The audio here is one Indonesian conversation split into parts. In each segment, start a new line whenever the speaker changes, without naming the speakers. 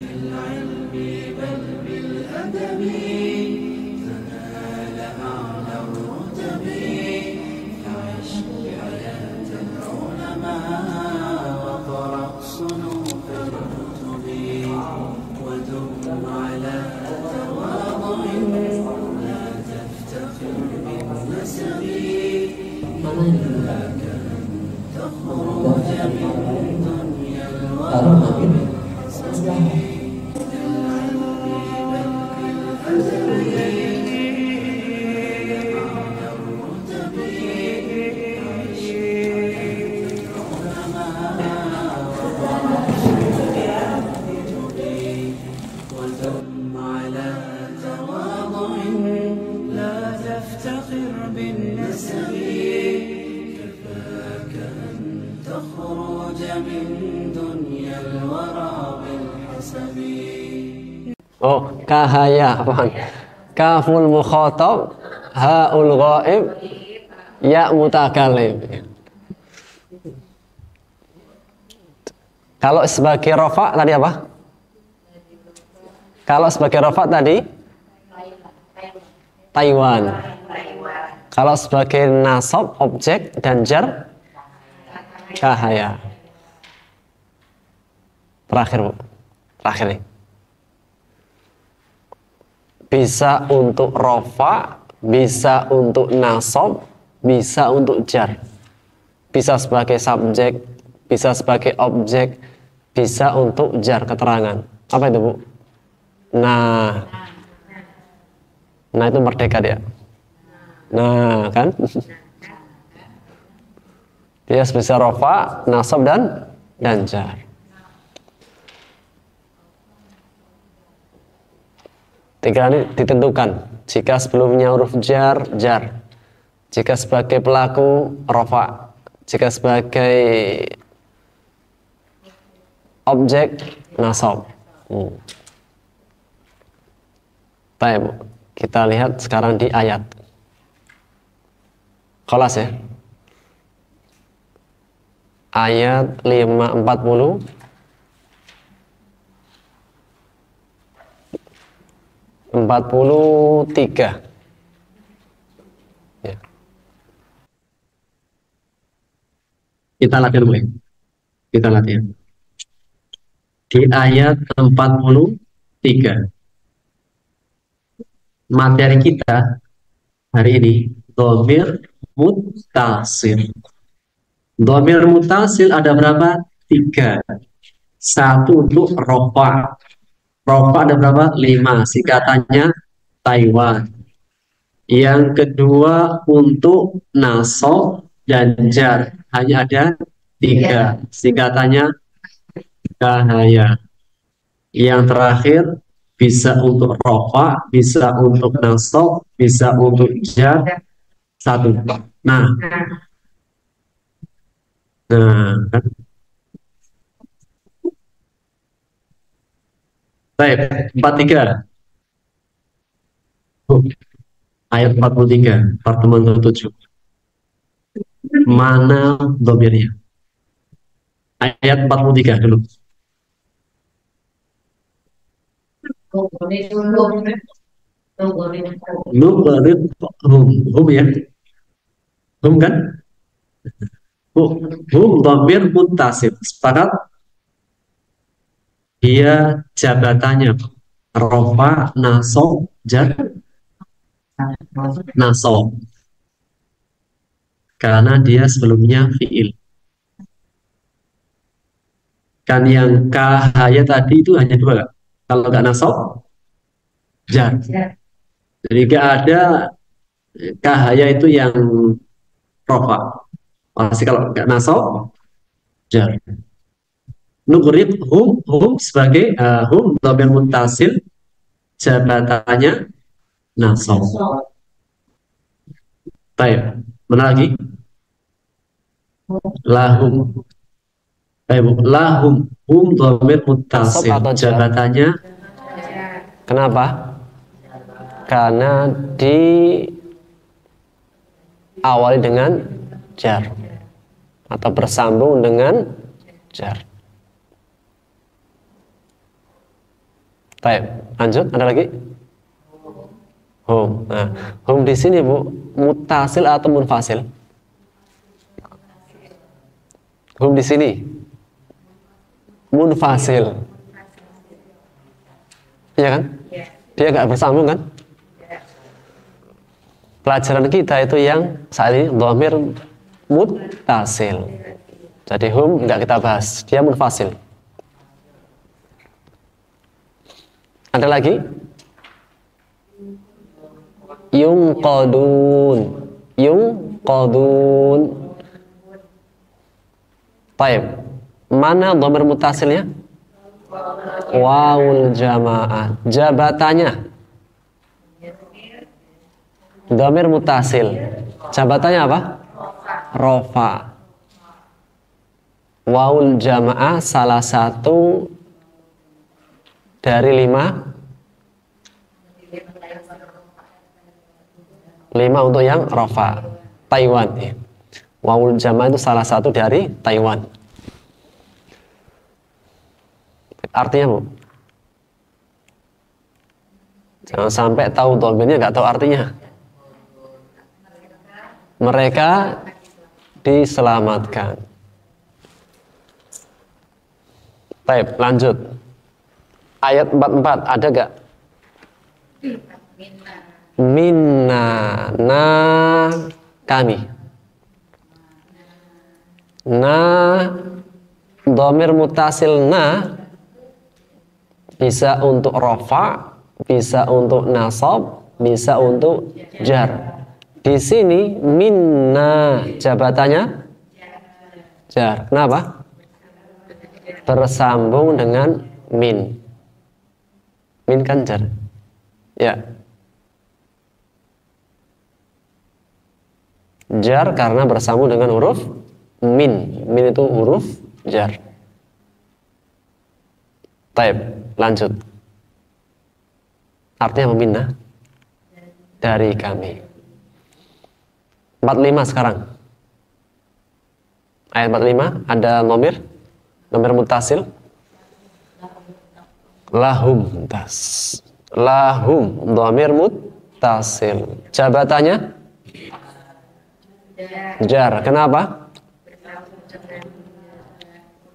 بالعلم بل بالأدب تنال أعلى الرتب فعش حياة العلماء وقرأ صنوف الكتب ودم على تواضع لا تفتخر بالنسب إياك أن تخرج من دنيا الورى وثم على تواضع لا تفتخر بالنسب كفاك أن تخرج من دنيا الورى بالحسب.
Oh, kahaya, apaan? Kaful mukhatab, haul ghaib, ya mutakallim. Kalau sebagai rafa tadi apa? Kalau sebagai rafa tadi Taiwan. Kalau sebagai nasab, objek dan jar kahaya. Terakhir, Bu. Terakhir nih. Bisa untuk rafa, bisa untuk nasab, bisa untuk jar. Bisa sebagai subjek, bisa sebagai objek, bisa untuk jar keterangan. Apa itu, Bu? Nah itu merdeka dia. Nah, kan? Dia bisa rafa, nasab dan jar. Tiga ini ditentukan. Jika sebelumnya huruf jar, jar. Jika sebagai pelaku, rafa. Jika sebagai objek, nasab. Baik, Bu. Kita lihat sekarang di ayat. Kelas ya. Ayat 540. Empat puluh tiga. Ya. Kita latihan mulai. Kita latihan. Di ayat 43. Materi kita hari ini dhamir muttasil. Dhamir muttasil ada berapa? 3. Satu untuk rafa. Rafa ada berapa? 5. Singkatannya Taiwan. Yang kedua untuk nasab dan jar. Hanya ada 3. Singkatannya kahaya. Yang terakhir bisa untuk rafa, bisa untuk nasab, bisa untuk jar. 1. Nah kan? Baik, 43. Ayat 43, pertemuan ke-7. Mana dhamirnya? Ayat 43 dulu. Nubarid hum ya. Hum kan? Hum dhamir muttasil. Sepakat? Dia jabatannya rafa, nasab, jar. Nasab. Karena dia sebelumnya fi'il. Kan yang kahaya tadi itu hanya 2. Kalau nggak nasab, jar. Jadi nggak ada kahaya itu yang rafa. Pasti kalau nggak nasab, jar. Nugrib hum sebagai hum dhamir muttasil, jabatannya nasab. Baik, mana lagi? Lahum. Baik, lahum hum dhamir muttasil, jabatannya. Kenapa? Karena diawali dengan jar atau bersambung dengan jar. Baik, lanjut. Ada lagi? Hum. Nah, hum di sini Bu, mutasil atau munfasil? Hum di sini munfasil. Iya kan? Dia nggak bersambung kan? Pelajaran kita itu yang saat ini dhamir muttasil. Jadi hum nggak kita bahas, dia munfasil. Ada lagi? Yunqadun. Yunqadun. Baik. Mana dhamir muttasilnya? Wawul jamaah. Jabatannya dhamir muttasil. Jabatannya apa? Rofa. Wawul jamaah salah satu dari 5 untuk yang rofa. Taiwan ya. Wawul jamaah itu salah satu dari Taiwan. Artinya Bu, jangan sampai tahu dhamirnya nggak tahu artinya. Mereka diselamatkan. Baik, lanjut. Ayat 44 ada gak? Minna, na kami. Na dhamir muttasil na bisa untuk rofa, bisa untuk nasab, bisa untuk jar. Di sini minna jabatannya jar. Kenapa? Bersambung dengan min. Min kan jar. Ya. Jar karena bersambung dengan huruf min. Min itu huruf jar. Taib. Lanjut. Artinya meminah dari kami. 45 sekarang. Ayat 45 ada nomir muttasil. Lahum tas. Lahum dhamir muttasil. Jabatannya jar. Kenapa?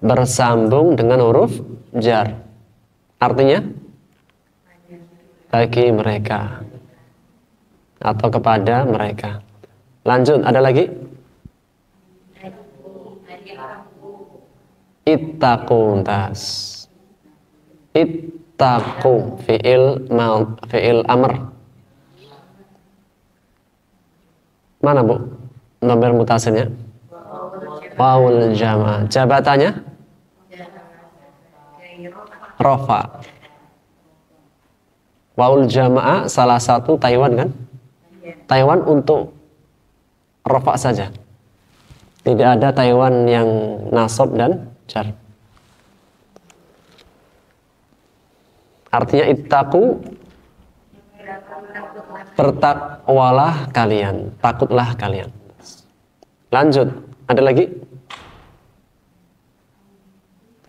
Bersambung dengan huruf jar. Artinya bagi mereka atau kepada mereka. Lanjut, ada lagi? Ittaqu tas. Ittaqu fi'il amr. Mana Bu? Dhamir muttasilnya? Wawul jamaah. Jabatannya? Rofa. Wawul jamaah salah satu Taiwan kan? Taiwan untuk rofa saja. Tidak ada Taiwan yang nasab dan jar. Artinya ittaqu, bertakwalah kalian, takutlah kalian. Lanjut, ada lagi?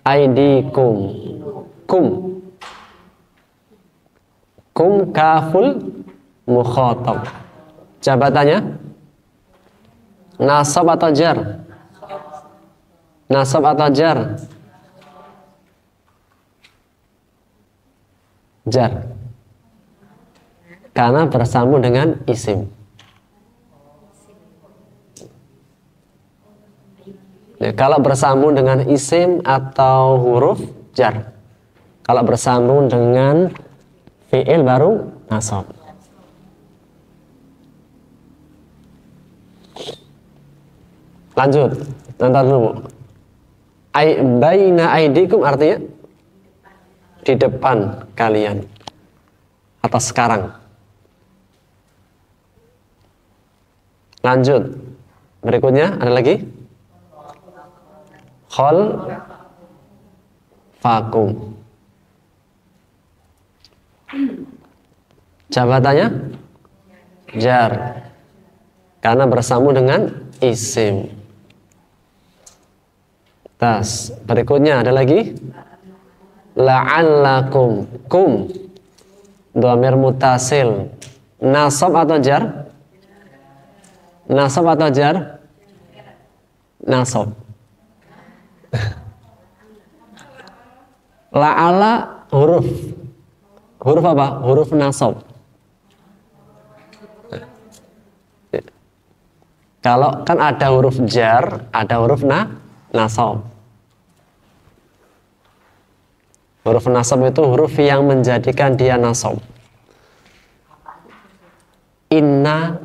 Aidikum. Kum kaful mukhatab. Jabatannya nasab atau jar? Nasab atau jar? Jar. Karena bersambung dengan isim. Ya, kalau bersambung dengan isim atau huruf jar. Kalau bersambung dengan fi'il baru nasab. Lanjut, nanti dulu. Baina aidikum artinya di depan kalian atau sekarang. Lanjut. Berikutnya ada lagi? Khol fakum. Jabatannya jar karena bersambung dengan isim. Tas. Berikutnya ada lagi La'allakum. Kum dhamir muttasil. Nasab atau jar? Nasab atau jar? Nasab. La'ala huruf. Huruf apa? Huruf nasab. Kalau kan ada huruf jar, ada huruf nasab. Huruf nasab itu huruf yang menjadikan dia nasab. Inna,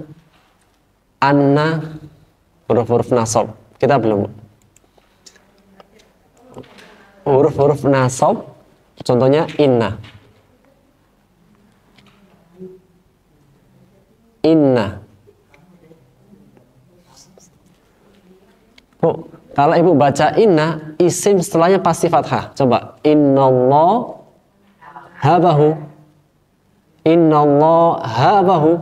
anna, huruf-huruf nasab. Kita belum. Huruf-huruf nasab, contohnya inna. Inna. Bu, kalau ibu baca inna, isim setelahnya pasti fathah. Coba. Innallah habahu. Innallah habahu.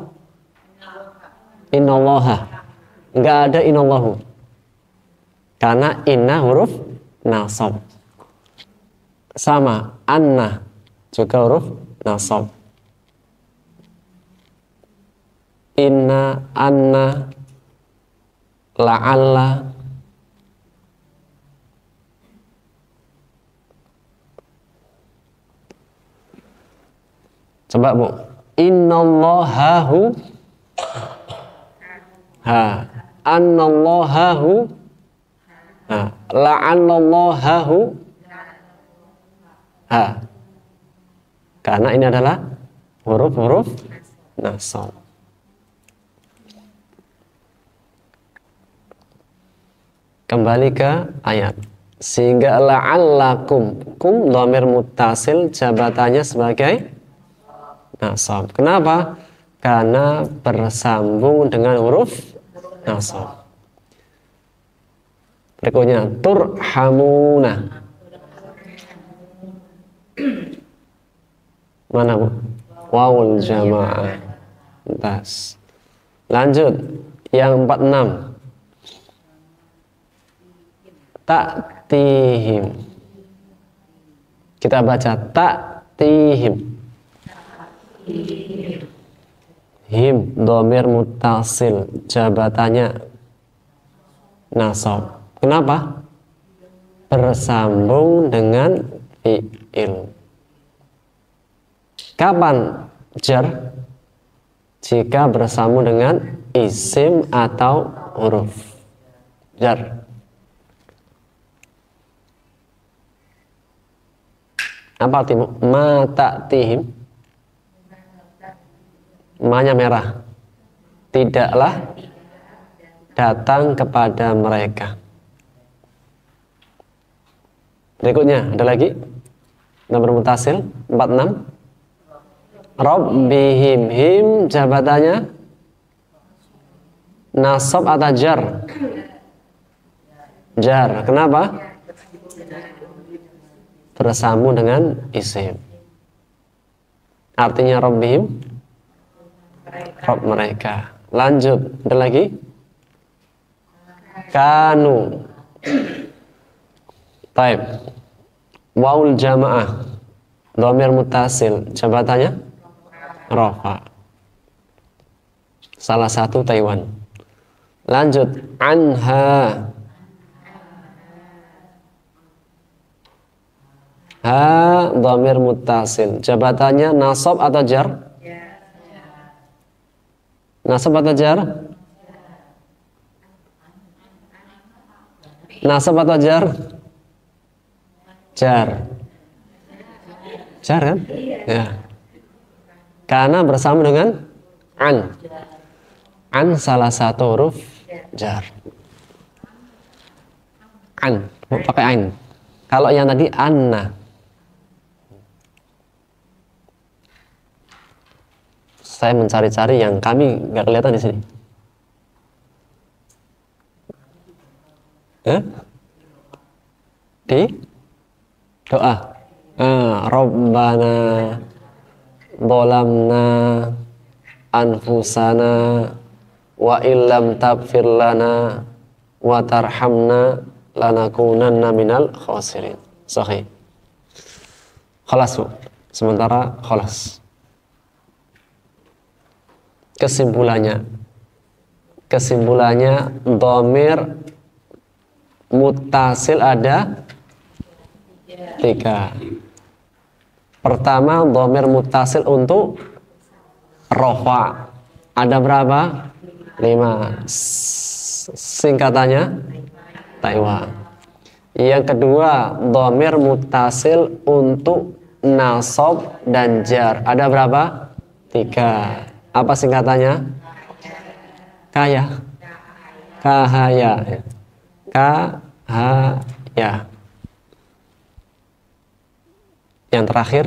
Innallaha. Enggak ada innallahu. Karena inna huruf nasab. Sama anna juga huruf nasab. Inna, anna, la'alla. Coba bu. Innallahahu. Ha. Annallahahu. Ha. La'annallahahu. Ha. Karena ini adalah huruf-huruf nasab. Kembali ke ayat. Sehingga la'allakum. Kum dhamir muttasil jabatannya sebagai nasab. Kenapa? Karena bersambung dengan huruf nasab. Berikutnya turhamuna. Mana bu? Wawul jamaah. Tas. Lanjut. Yang 46. Ta'tihim. Kita baca ta'tihim. Him dhamir muttasil jabatannya nasab. Kenapa? Bersambung dengan fi'il. Kapan jar? Jika bersambung dengan isim atau huruf jar. Apa artinya? Ma ta'tihim. Ma-nya merah. Tidaklah datang kepada mereka. Berikutnya ada lagi. Nomor mutasil 46. Rabbihim. Him jabatannya nasab atau jar? Jar. Kenapa? Bersambung dengan isim. Artinya Rabbihim, Rabb mereka. Lanjut, ada lagi? Kanu. Taib. Waul jamaah. Dhamir muttasil. Jabatannya rafa. Salah satu Taiwan. Lanjut, anha. Ha dhamir muttasil. Jabatannya nasab atau jar? Nasab atau jar? Nasab atau jar? Jar. Jar kan? Ya. Karena bersama dengan an. An salah satu huruf jar. An, pakai ain. Kalau yang tadi anna. Saya mencari-cari yang kami nggak kelihatan di sini. Di doa. Rabbana zalamna anfusana wa illam taghfir lana wa tarhamna lanakunanna minal khasirin. Sahih. Khalas, Bu. Sementara khalas. Kesimpulannya dhamir muttasil ada 3. Pertama, dhamir muttasil untuk rafa. Ada berapa? 5. Singkatannya Taiwan. Yang kedua, dhamir muttasil untuk nasab dan jar. Ada berapa? 3. Apa singkatannya? Kaya. Kahaya. Kahaya. Yang terakhir,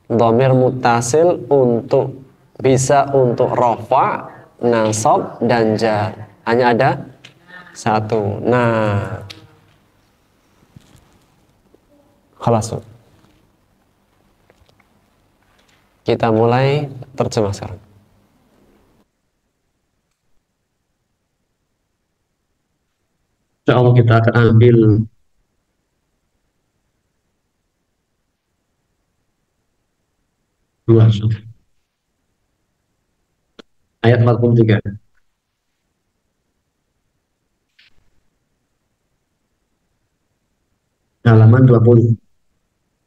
dhamir muttasil untuk bisa untuk rafa, nasab dan jar. Hanya ada 1. Nah, khalas. Kita mulai terjemah sekarang.
Insyaallah kita akan ambil dua ayat 43. Halaman 20.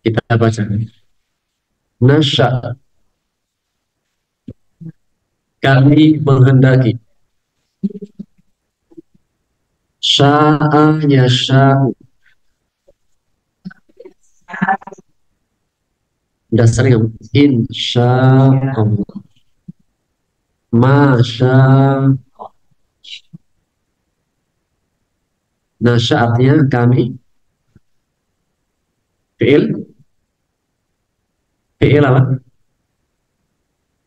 Kita baca. Nasya, kami menghendaki. Sya'a yasha'u, dasarnya insya'allah. Masya, nasya artinya kami. Fi'il apa?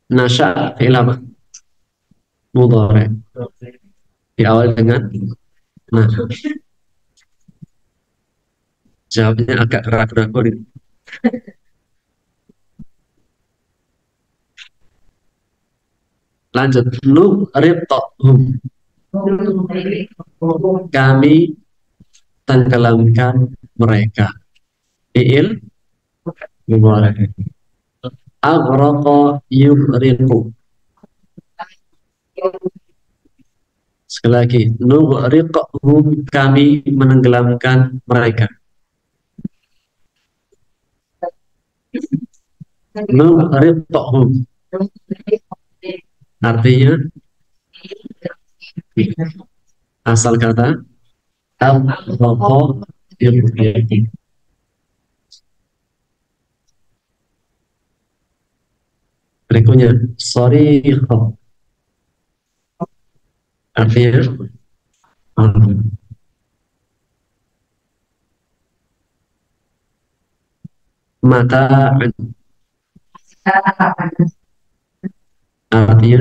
Nasya fi'il apa? Mudhari. Diawali dengan nah. Jawabnya agak ragu-ragu nih. Lanjut. Nuqritohum, kami tenggelamkan mereka. Fi'il mudhari. Aghraqa yughriqu. Sekali lagi, nughriqhum, kami menenggelamkan mereka. Nughriqhum artinya asal kata aghraqa yughriqu. Berikutnya sharikha artinya mata artinya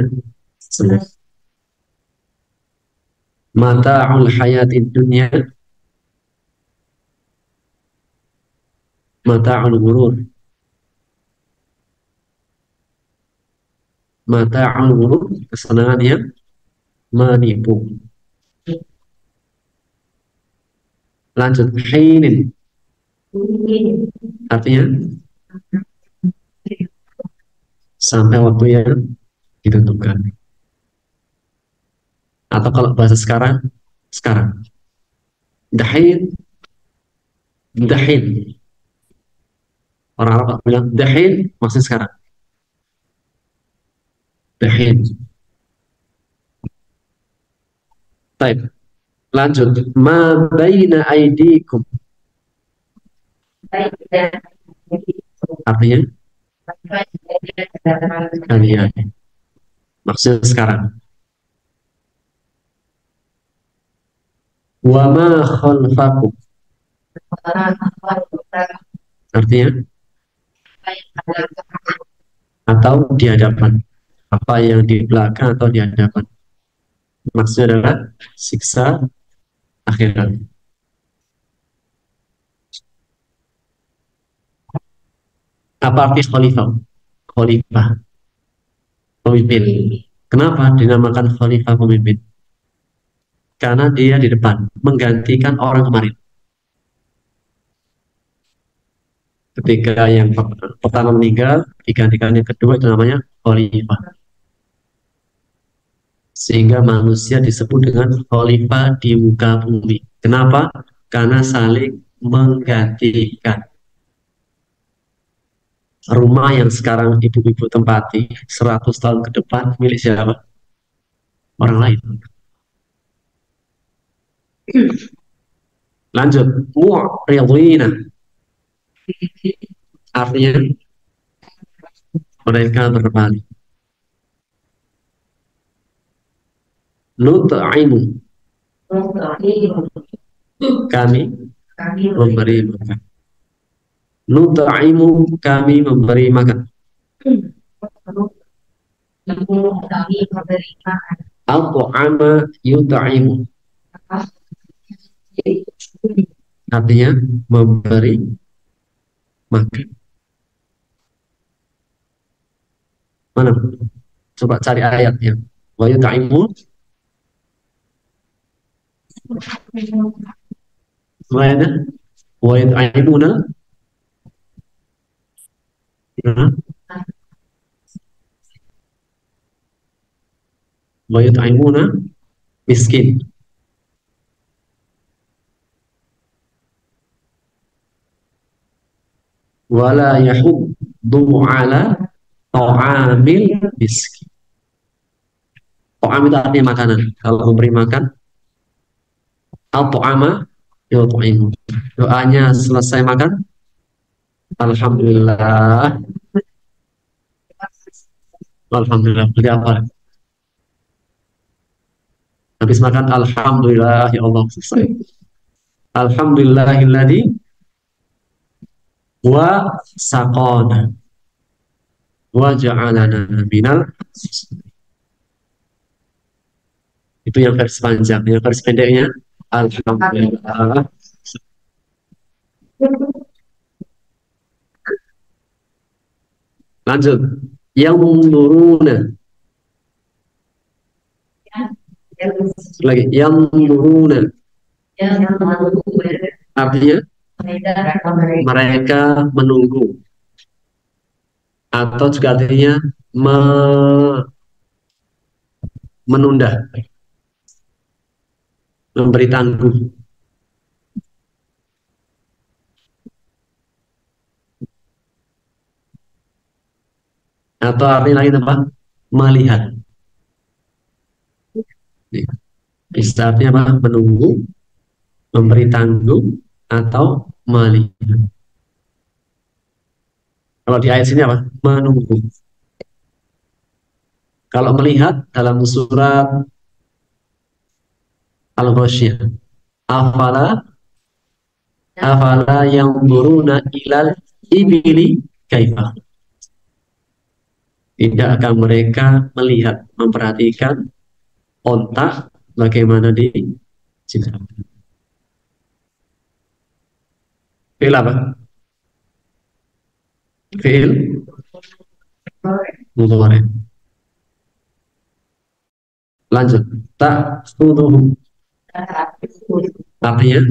mata'ul hayatid dunya, mata'ul ghurur, mata'ul ghurur, kesenangan yang menipu. Lanjut, hinin artinya sampai waktu yang ditentukan. Atau kalau bahasa sekarang, sekarang. Dahin, dahin. Orang Arab bilang dahin, maksudnya sekarang. Dahin. Baik. Lanjut. Ma baina aidikum. Artinya kalian. Maksudnya sekarang. Wa ma khalfakum. Artinya atau di hadapan. Apa yang di belakang atau di hadapan. Maksudnya adalah siksa akhirat. Apa arti khalifah? Khalifah, pemimpin. Kenapa dinamakan khalifah pemimpin? Karena dia di depan, menggantikan orang kemarin. Ketika yang pertama meninggal, digantikan yang kedua, itu namanya khalifah. Sehingga manusia disebut dengan khalifah di muka bumi. Kenapa? Karena saling menggantikan. Rumah yang sekarang ibu-ibu tempati 100 tahun ke depan milik siapa? Orang lain. Lanjut. Mu'ridina. Artinya mereka berbalik. Nut'imu. Kami memberi makan. Nut'imu, kami memberi makan. Al-Tu'ama yut'imu. Artinya memberi makan. Mana? Coba cari ayatnya. Wa yut'imu. Mana? Wa yut'imuna. Wa yut'imuna miskin. Wala yahuddu ala ta'amil miskin. Ta'am itu artinya makanan. Kalau memberi makan, al-ta'ama yut'imu. Doanya selesai makan, alhamdulillah. Alhamdulillah. Beli apa? Habis makan, alhamdulillah, ya Allah, selesai. Alhamdulillahilladzi wa saqana wa ja'alana minal. Itu yang versi panjang. Yang versi pendeknya, alhamdulillah. Lanjut. Yang nuruna. Lagi. Yang nuruna. Artinya mereka menunggu. Atau juga artinya menunda. Memberi tangguh. Atau artinya lain apa? Melihat. Bisa artinya apa? Menunggu, memberi tangguh, atau melihat. Kalau di ayat sini apa? Menunggu. Kalau melihat dalam surat Al-Ghasyiyah, afala yang buruna ilal ibili kaifah. Tidak akan mereka melihat, memperhatikan onta bagaimana di ciptakan. Fi'il apa? Fi'il mudhari'. Lanjut. Ta'khudhuhu. Artinya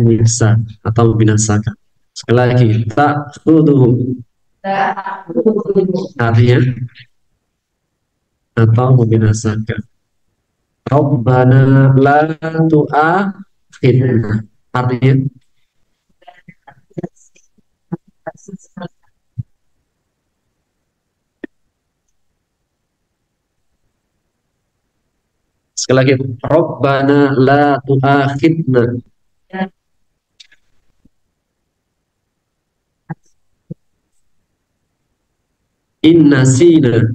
menyiksa atau membinasakan. Sekali lagi, ta'khudhuhu. Artinya atau membinasakan. Rabbana la tu'akhidna. Artinya sekali lagi, Rabbana la tu'akhidna. Inna sina.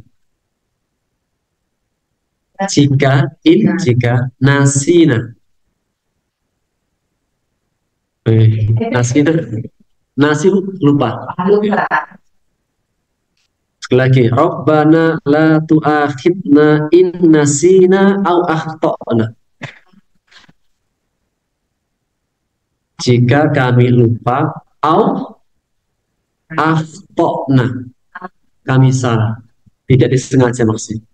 Jika nasina. Nasina. Nasi lupa. Sekali lagi, Rabbana la tu'akhidna in nasina au akhtana. Jika kami lupa au akhtana, kami salah, tidak disengaja maksudnya.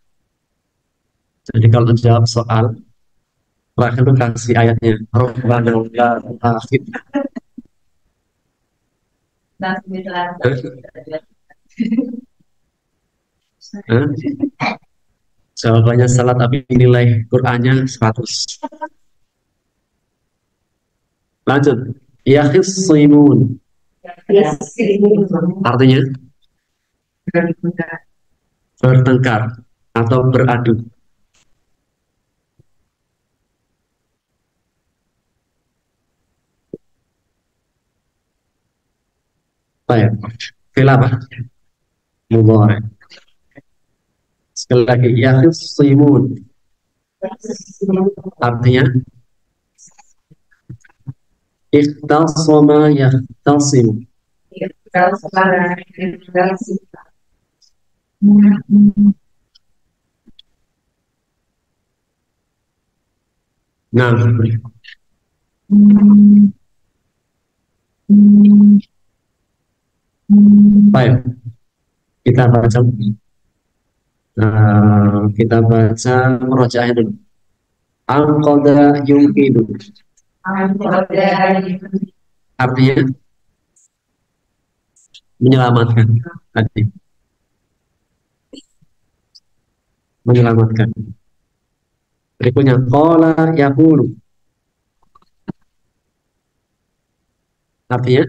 Jadi kalau jawab soal terakhir itu kasih ayatnya, Rabbana la tu'akhidna. Hah? Jawabannya salah tapi nilai Qur'annya 100. Lanjut. Yakhisimun. Artinya bertengkar atau beradu. Baik. Fi'il apa? Mudhari. Sekali lagi. Yakhisimun. Artinya ikhtasama yakhtasimu. Nah, baik. Kita baca murojaahnya dulu. Angkoda yumkinu. Artinya menyelamatkan. Tadi. Menyelamatkan. Berikutnya qala yaqulu. Artinya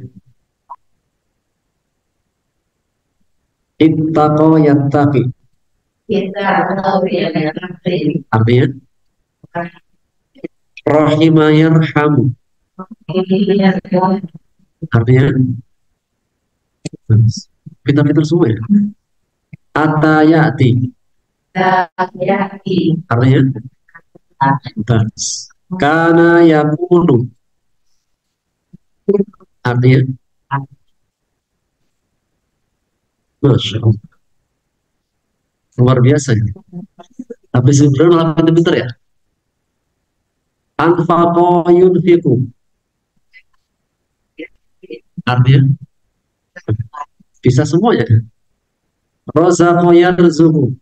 ittaqa yattaqi. Artinya rahima yarhamu. Artinya pintar-pintar semua ya. Atayati. Artinya bas. Kana yakunu. Artinya Masya Allah. Luar biasa ya. Habis itu malah pintar-pintar ya. Anfaqa yunfiqu. Artinya bisa semuanya. Razaqa yarzuqu.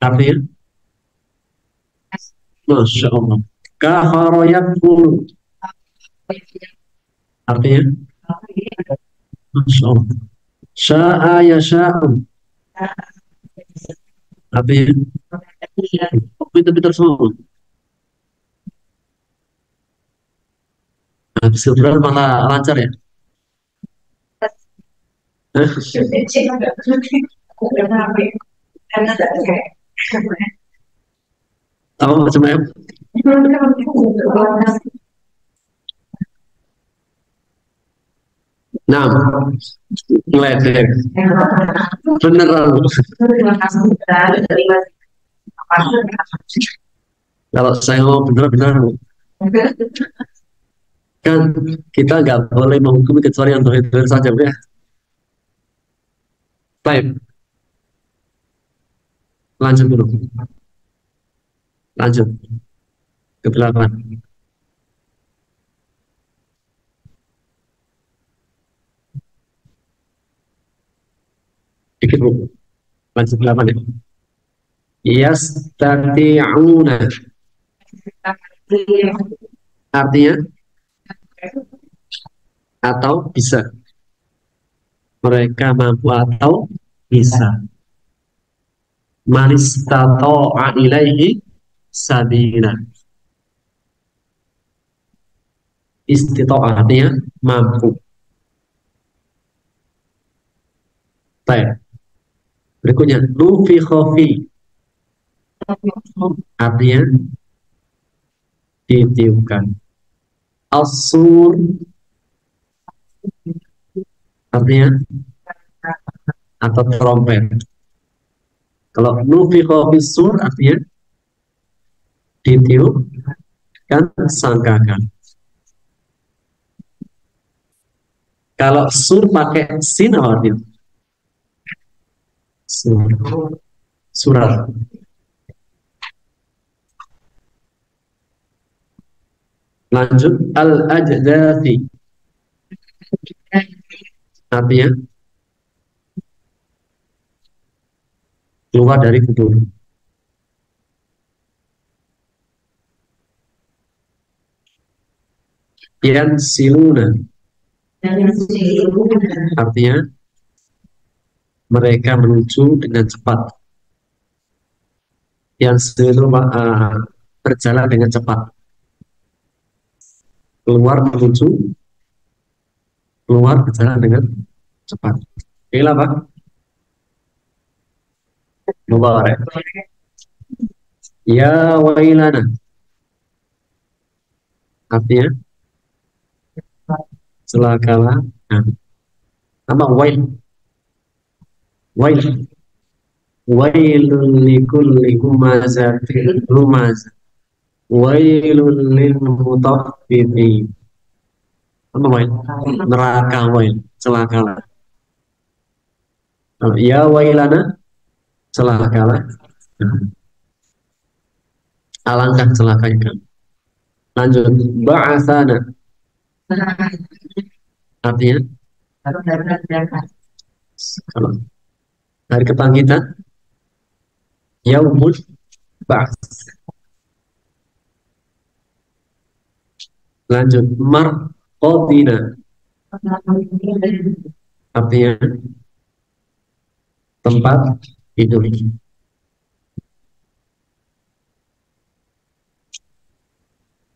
Artinya Masya Allah. Kahara yakfuru. Artinya Masya Allah. Sya'a yasha'u. Artinya pintar-pintar semua. Habis itu malah lancar ya. Apa macam-macam? Nah, ngeledek. Beneran. Kalau saya mau bener-bener kan kita nggak boleh menghukumi kecuali yang dohir saja ya. Baik, lanjut dulu. Lanjut ke 8. Dikit dulu. Lanjut 8 ya. Yastati'una. Artinya atau bisa. Mereka mampu atau bisa. Manistata'a ilaihi sabila. Istita'ah artinya mampu. Baik. Berikutnya nufikha fi. Artinya ditiupkan. As-sur artinya atau trompet. Kalau nufikha fi sur artinya ditiup kan sangkakan. Kalau sur pakai sin apa artinya? Sur. Surat. Lanjut al-ajdathi. Artinya keluar dari kubur. Yang siluna. Artinya mereka menuju dengan cepat. Yang itu berjalan dengan cepat. Keluar berjalan dengan cepat. Inilah Pak. Mubarak. Ya wailana. Artinya celakalah. Nah, apa wail? Wail. Wailun likulli humazatin lumazah. Wailun lil mutaffifin. Apa wail? Neraka wail. Celakalah. Ya wailana. Celakalah. Alangkah celakanya. Lanjut. Ba'athana. Artinya kalau hari kebangkitan, yaumul ba'ats. Lanjut. Marqadina. Artinya tempat tidur.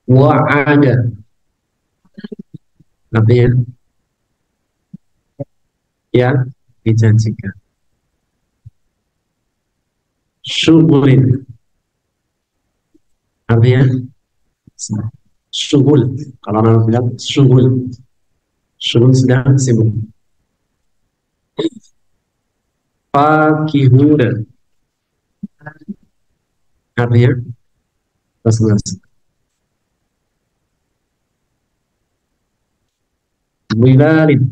Wa'ada. Artinya yang dijanjikan. Syugulin. Artinya syugul. Kalau orang bilang syugul. Syugul sedang sibuk. Fakihuna. Artinya masing-masing. Wilalin.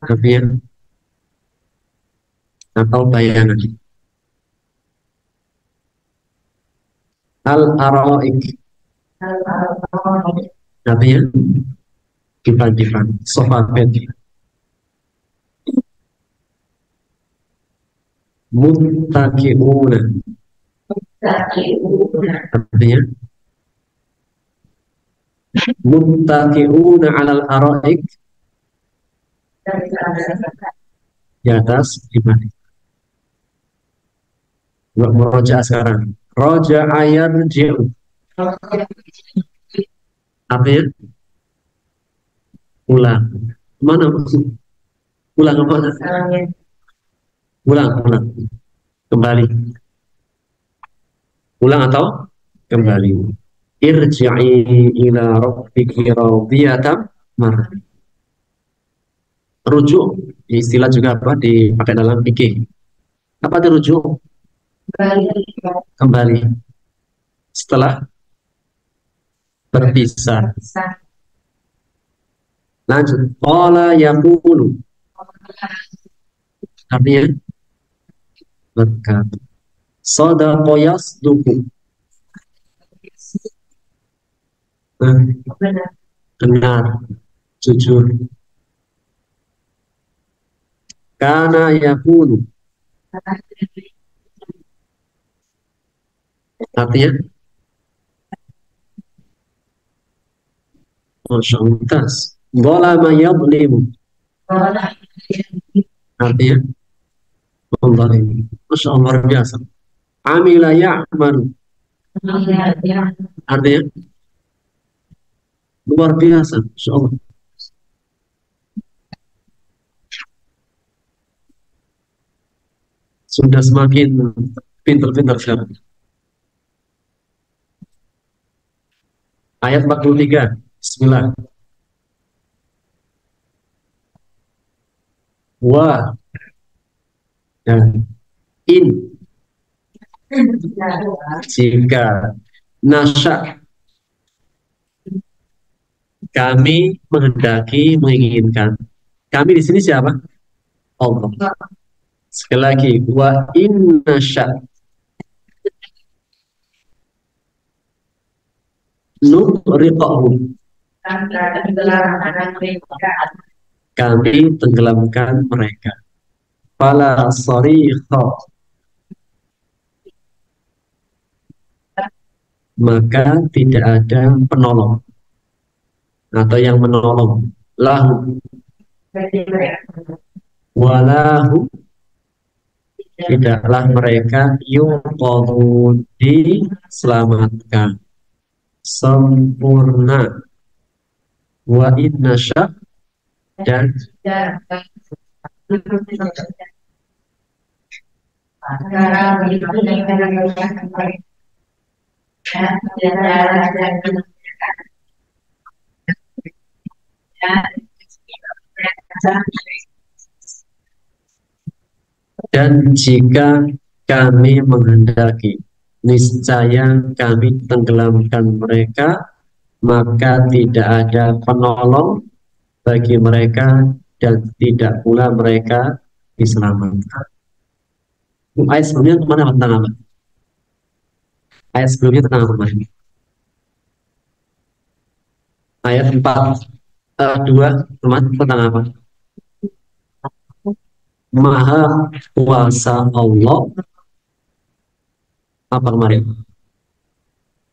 Artinya atau bayangan. Al-araik. Artinya divan-divan, sofa bed. Muttaqiuna. Artinya muttaqiuna 'alal araik, di atas divan. Meroja sekarang. Roja yarji'u. Artinya ulang. Mana maksud? Ulang apa? Ulang. Kembali. Ulang atau kembali. Irji'i ila rabbiki radiyatan mardiyyah. Rujuk, istilah juga apa dipakai dalam fikih. Apa itu rujuk? Kembali setelah berpisah. Lanjut. Qala yaqulu. Artinya berkata. Sadaqa yasduqu. Benar, jujur. Kana yaqulu. Artinya Masya Allah. Zalama yadlimu. Artinya menzalimi. Masya Allah, luar biasa. Amila ya'malu. Artinya luar biasa. Masya Allah. Sudah semakin pintar-pintar sekarang. Ayat 43. Bismillah. Wa dan in jika nasya kami menghendaki menginginkan. Kami di sini siapa? Allah. Sekali lagi, wa in nasya nughriqahum. Kami tenggelamkan mereka. Fala sarikha. Maka tidak ada penolong atau yang menolong. lahu walahu tidaklah mereka yuqadun diselamatkan sempurna wa inna sya dan dan jika kami menghendaki niscaya kami tenggelamkan mereka maka tidak ada penolong bagi mereka dan tidak pula mereka diselamatkan. Ayat sebelumnya kemana tentang apa? Ayat sebelumnya tentang apa? Ayat 4 2 tentang apa? Maha kuasa Allah apa kemarin?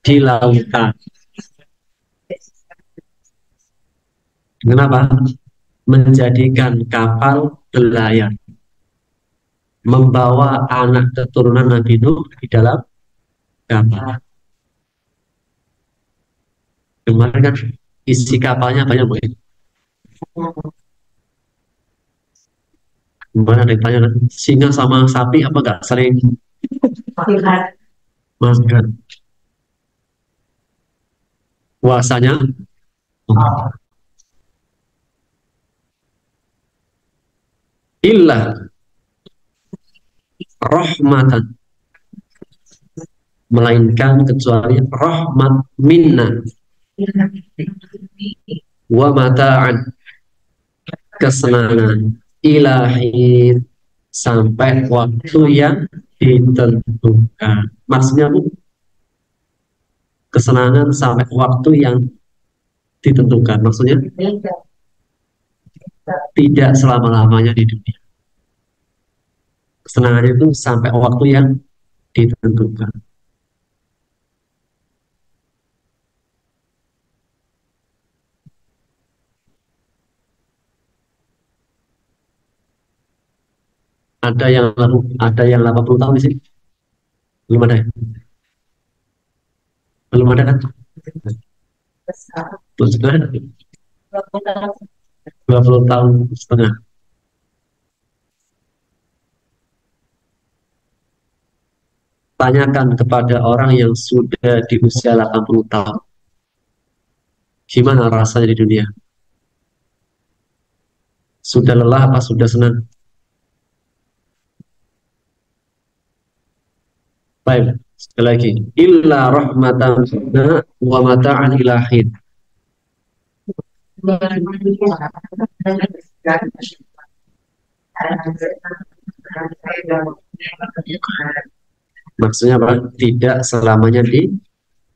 Di lautan. Kenapa? Menjadikan kapal berlayar, membawa anak keturunan Nabi Nuh di dalam kapal. Kemarin kan isi kapalnya banyak banget. Kemarin ada yang tanya, singa sama sapi apa enggak sering makan? Puasanya illa rahmatan, melainkan kecuali rahmat minna wa mata'an, kesenangan ilahi sampai waktu yang ditentukan. Maksudnya kesenangan sampai waktu yang ditentukan. Maksudnya tidak selama-lamanya di dunia. Kesenangan itu sampai waktu yang ditentukan. Ada yang 80 tahun di sini? Belum ada ya? Belum ada kan? Belum setengah? 20 tahun setengah. Tanyakan kepada orang yang sudah di usia 80 tahun. Gimana rasanya di dunia? Sudah lelah apa sudah senang? Baik, sekali lagi. Illa rahmatan wa mata'an ilahin. Maksudnya apa? Tidak selamanya di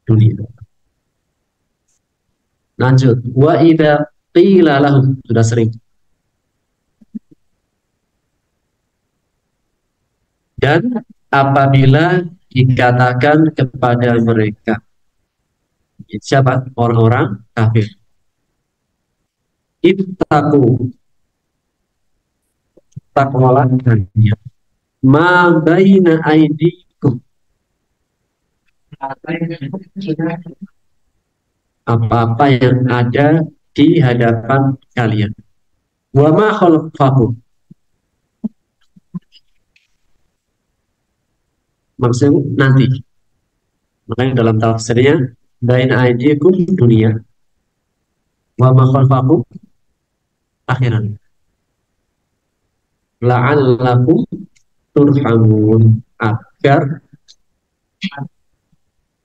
dunia. Lanjut. Wa idza qila lahum, sudah sering. Dan apabila dikatakan kepada mereka, siapa? Orang-orang kafir. Ittaqu, takwalah kalian. Ma baina aidikum, apa-apa yang ada di hadapan kalian. Wa ma khalfakum, maksudnya nanti. Makanya dalam tafsirnya baina aidikum dunia, wa ma khalfakum akhiran. La'allakum turhamun, agar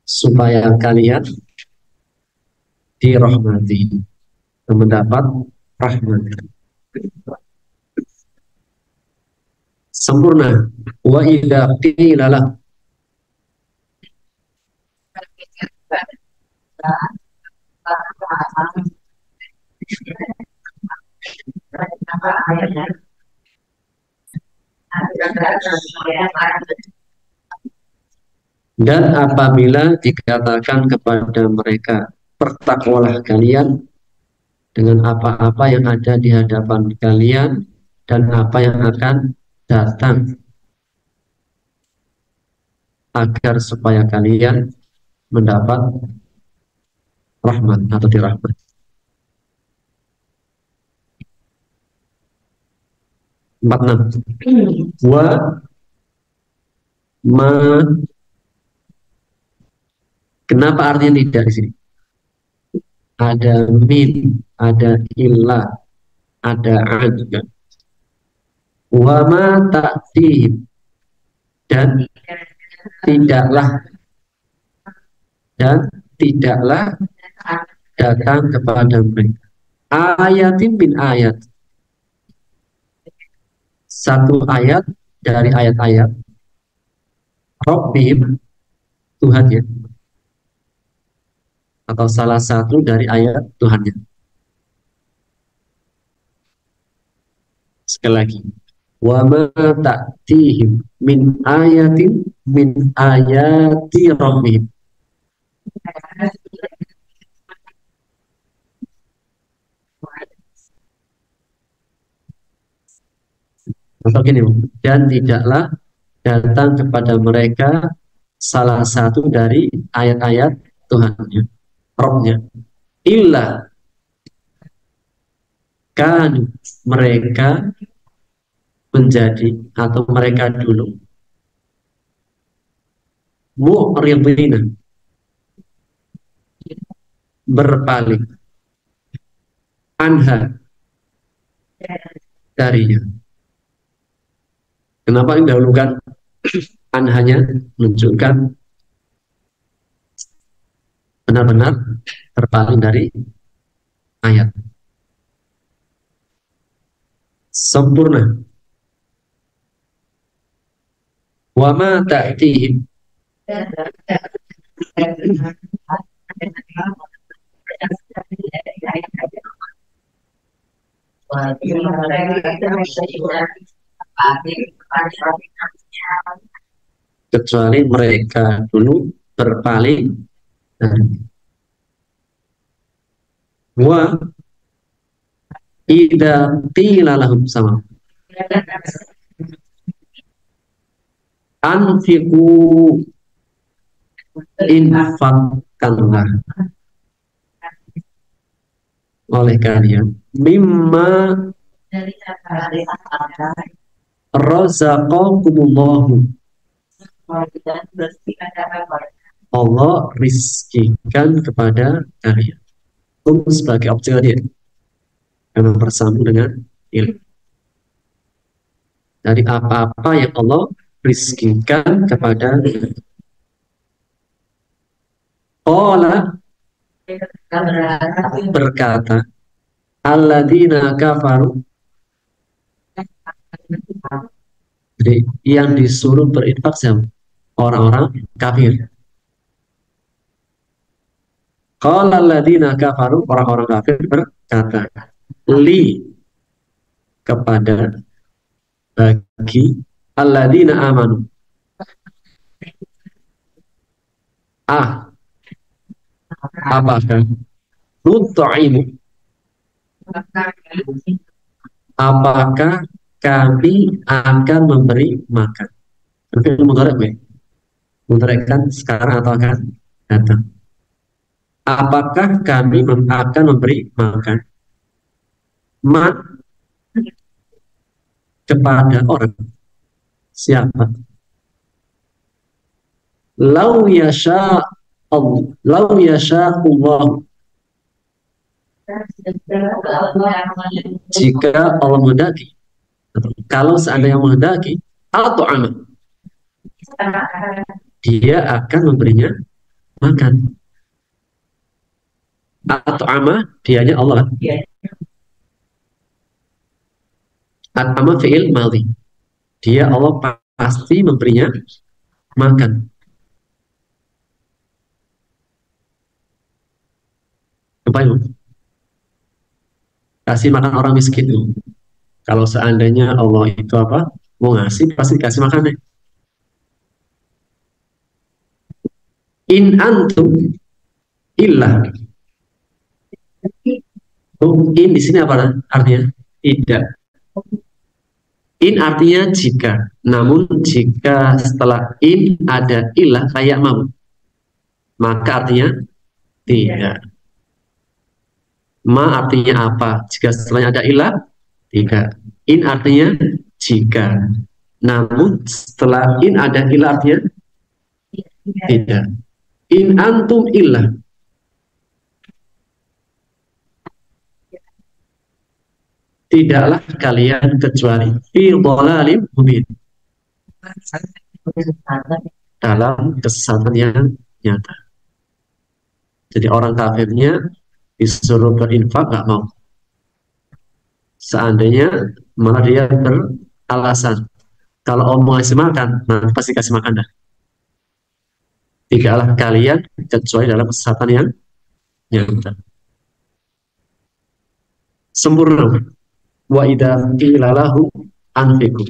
supaya kalian dirahmati, mendapat rahmat sempurna. Wa idza qila lah, dan apabila dikatakan kepada mereka, bertakwalah kalian dengan apa-apa yang ada di hadapan kalian dan apa yang akan datang, agar supaya kalian mendapat rahmat atau dirahmat. 46. Wa ma, kenapa artinya tidak di sini? Ada min, ada illa, ada an juga. Wa ma ta'tihim, dan tidaklah dan tidaklah datang kepada mereka ayatin bin ayat, satu ayat dari ayat-ayat Rabbihim, Tuhannya, atau salah satu dari ayat Tuhannya. Sekali lagi, wa ma ta'tihim min ayatin min ayati Rabbihim. Atau gini, dan tidaklah datang kepada mereka salah satu dari ayat-ayat Tuhannya, Rabbnya, illa kan mereka menjadi atau mereka dulu mu'ridina, berpaling, anha, darinya. Kenapa didahulukan anhanya? Menunjukkan benar-benar berpaling dari ayat. Sempurna. Wa ma ta'tihim, kecuali mereka dulu berpaling dari. Wa idza qila lahum sama anfiqu infaqkanlah oleh kalian mimma razaqakumullahu, Allah rizkikan kepada kalian. Itu sebagai objek dia karena bersambung dengan ilmu. Dari apa-apa yang Allah rizkikan kepada Qala, berkata alladzina kafaru, jadi yang disuruh berinfak siapa? Orang-orang kafir. Qala alladzina kafaru, orang-orang kafir berkata li, kepada, bagi alladzina amanu, apakah nut'imu, apakah kami akan memberi makan. Tapi mudhari', mudhari' kan sekarang atau akan datang. Apakah kami akan memberi makan kepada orang, siapa? Lau yasha Allah, jika Allah menghendaki, kalau seandainya menghendaki, atau anak, dia akan memberinya makan. Atau ama, dianya Allah. At'ama fi'il madhi, dia Allah pasti memberinya makan. Apa itu? Kasih makan orang miskin. Kalau seandainya Allah itu apa? Mau ngasih, pasti dikasih makannya. In antum illa, In di sini apa artinya? Tidak. In artinya jika. Namun jika setelah in ada ilah kayak mau, maka artinya tidak. Ma artinya apa? Jika setelahnya ada ilah, tidak. In artinya jika. Namun setelah in ada ilah artinya tidak. In antum ilah. Tidaklah kalian kecuali fi dhalalim mubin, dalam kesesatan yang nyata. Jadi orang kafirnya disuruh berinfak nggak mau. Seandainya malah dia beralasan, kalau om mau kasih makan, nah pasti kasih makan dah. Tidaklah kalian kecuali dalam kesesatan yang nyata. Sempurna. Wa idza qila lahu anfiqu.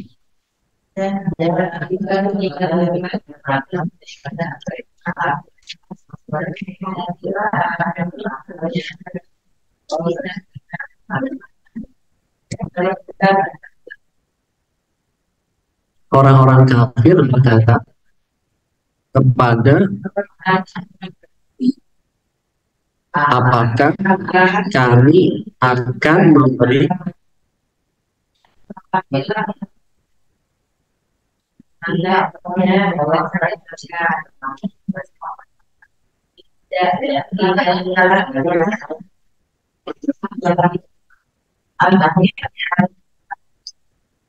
Orang-orang kafir berkata kepada, apakah kami akan memberi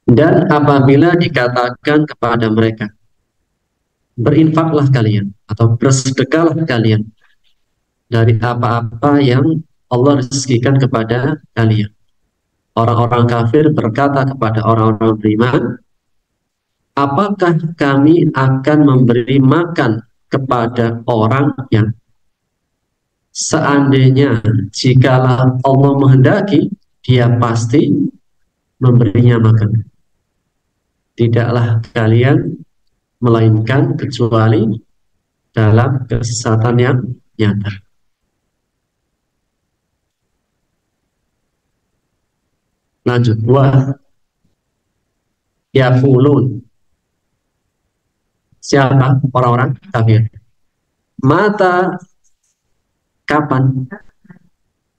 dan apabila dikatakan kepada mereka, berinfaklah kalian atau bersedekahlah kalian dari apa-apa yang Allah rezekikan kepada kalian. Orang-orang kafir berkata kepada orang-orang beriman, apakah kami akan memberi makan kepada orang yang seandainya jikalau Allah menghendaki, dia pasti memberinya makan. Tidaklah kalian melainkan kecuali dalam kesesatan yang nyata. Lanjut. Wah, yaqulun. Siapa? Orang-orang kafir. Mata, kapan?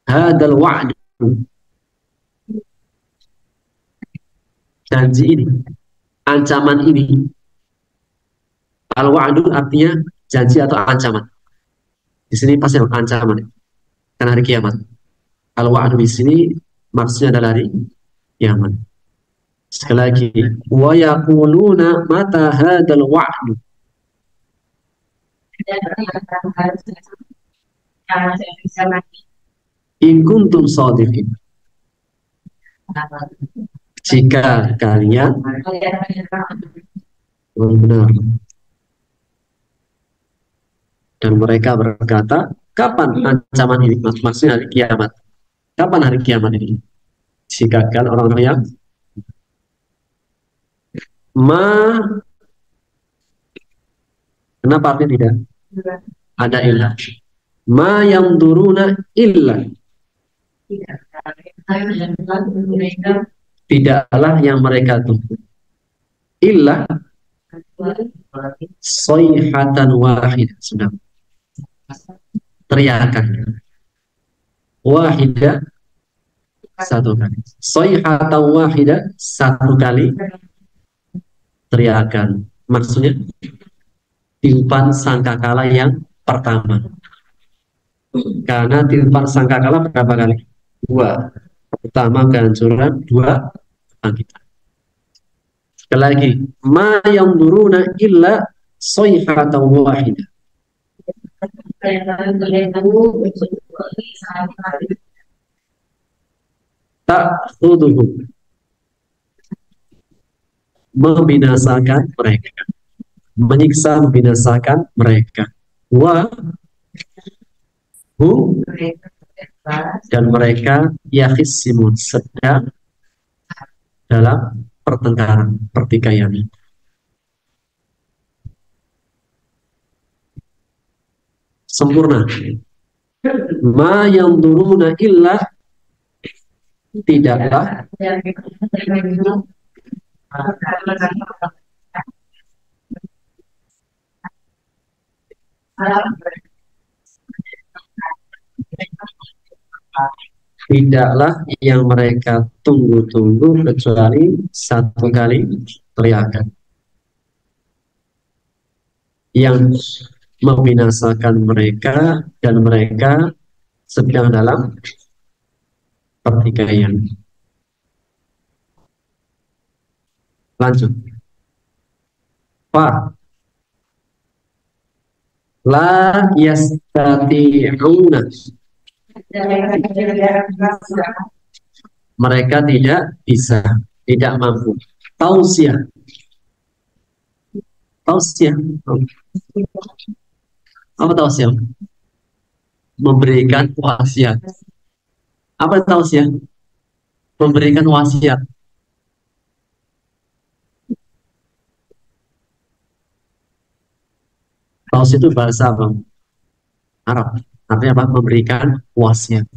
Hadal wa'du. Janji ini, ancaman ini. Al-wa'du artinya janji atau ancaman. Di sini pasti ancaman. Karena hari kiamat. Al-wa'du di sini maksudnya adalah hari kiamat. Sekali lagi, wa yaquluna mata hadzal wa'du. In kuntum shadiqin. Jika kalian benar. Dan mereka berkata, kapan ancaman ini? Maksudnya hari kiamat. Kapan hari kiamat ini? Jika kalian orang-orang yang kenapa artinya tidak? Ada ilah. Ma yang duruna illa. Tidaklah yang mereka tunggu. Illa soyhatan wahidah. Sudah. Teriakan. Wahidah. Satu kali. Soyhatan wahidah. Satu kali. Teriakan. Maksudnya tiupan sangkakala yang pertama. Karena tiupan sangkakala berapa kali? Dua. Pertama kehancuran, dua kebangkitan. Sekali lagi, ma yang duruna illa soyhatan wahidah. Ta'khuduhum, membinasakan mereka, menyiksa, membinasakan mereka. Wa hum, dan mereka yakhisimun, sedang dalam pertengkaran, pertikaian. Sempurna. Ma yang duruna illa tidaklah tidaklah yang mereka tunggu-tunggu kecuali satu kali teriakan yang membinasakan mereka dan mereka sedang dalam pertikaian. Lanjut. Fa la yastati'una, mereka tidak bisa, tidak mampu. Tausiah, tausiah, apa tausiah? Memberikan wasiat. Apa tausiah? Memberikan wasiat. Tausiah itu bahasa apa? Arab. Artinya apa? Memberikan wasiat.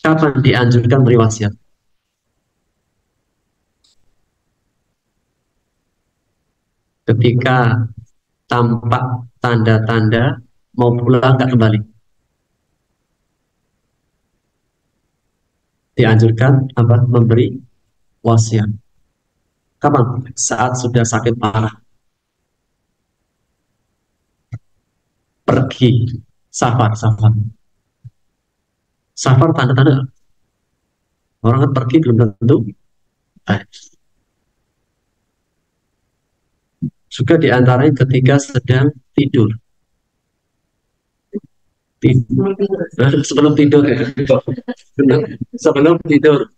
Kapan dianjurkan beri wasiat? Ketika tampak tanda-tanda mau pulang nggak kembali. Dianjurkan apa? Memberi wasiat. Kapan? Saat sudah sakit parah. Pergi, safar. Safar tanda-tanda. Orang kan pergi belum tentu. Juga diantaranya ketika sedang tidur. Sebelum tidur ya. Sebelum tidur.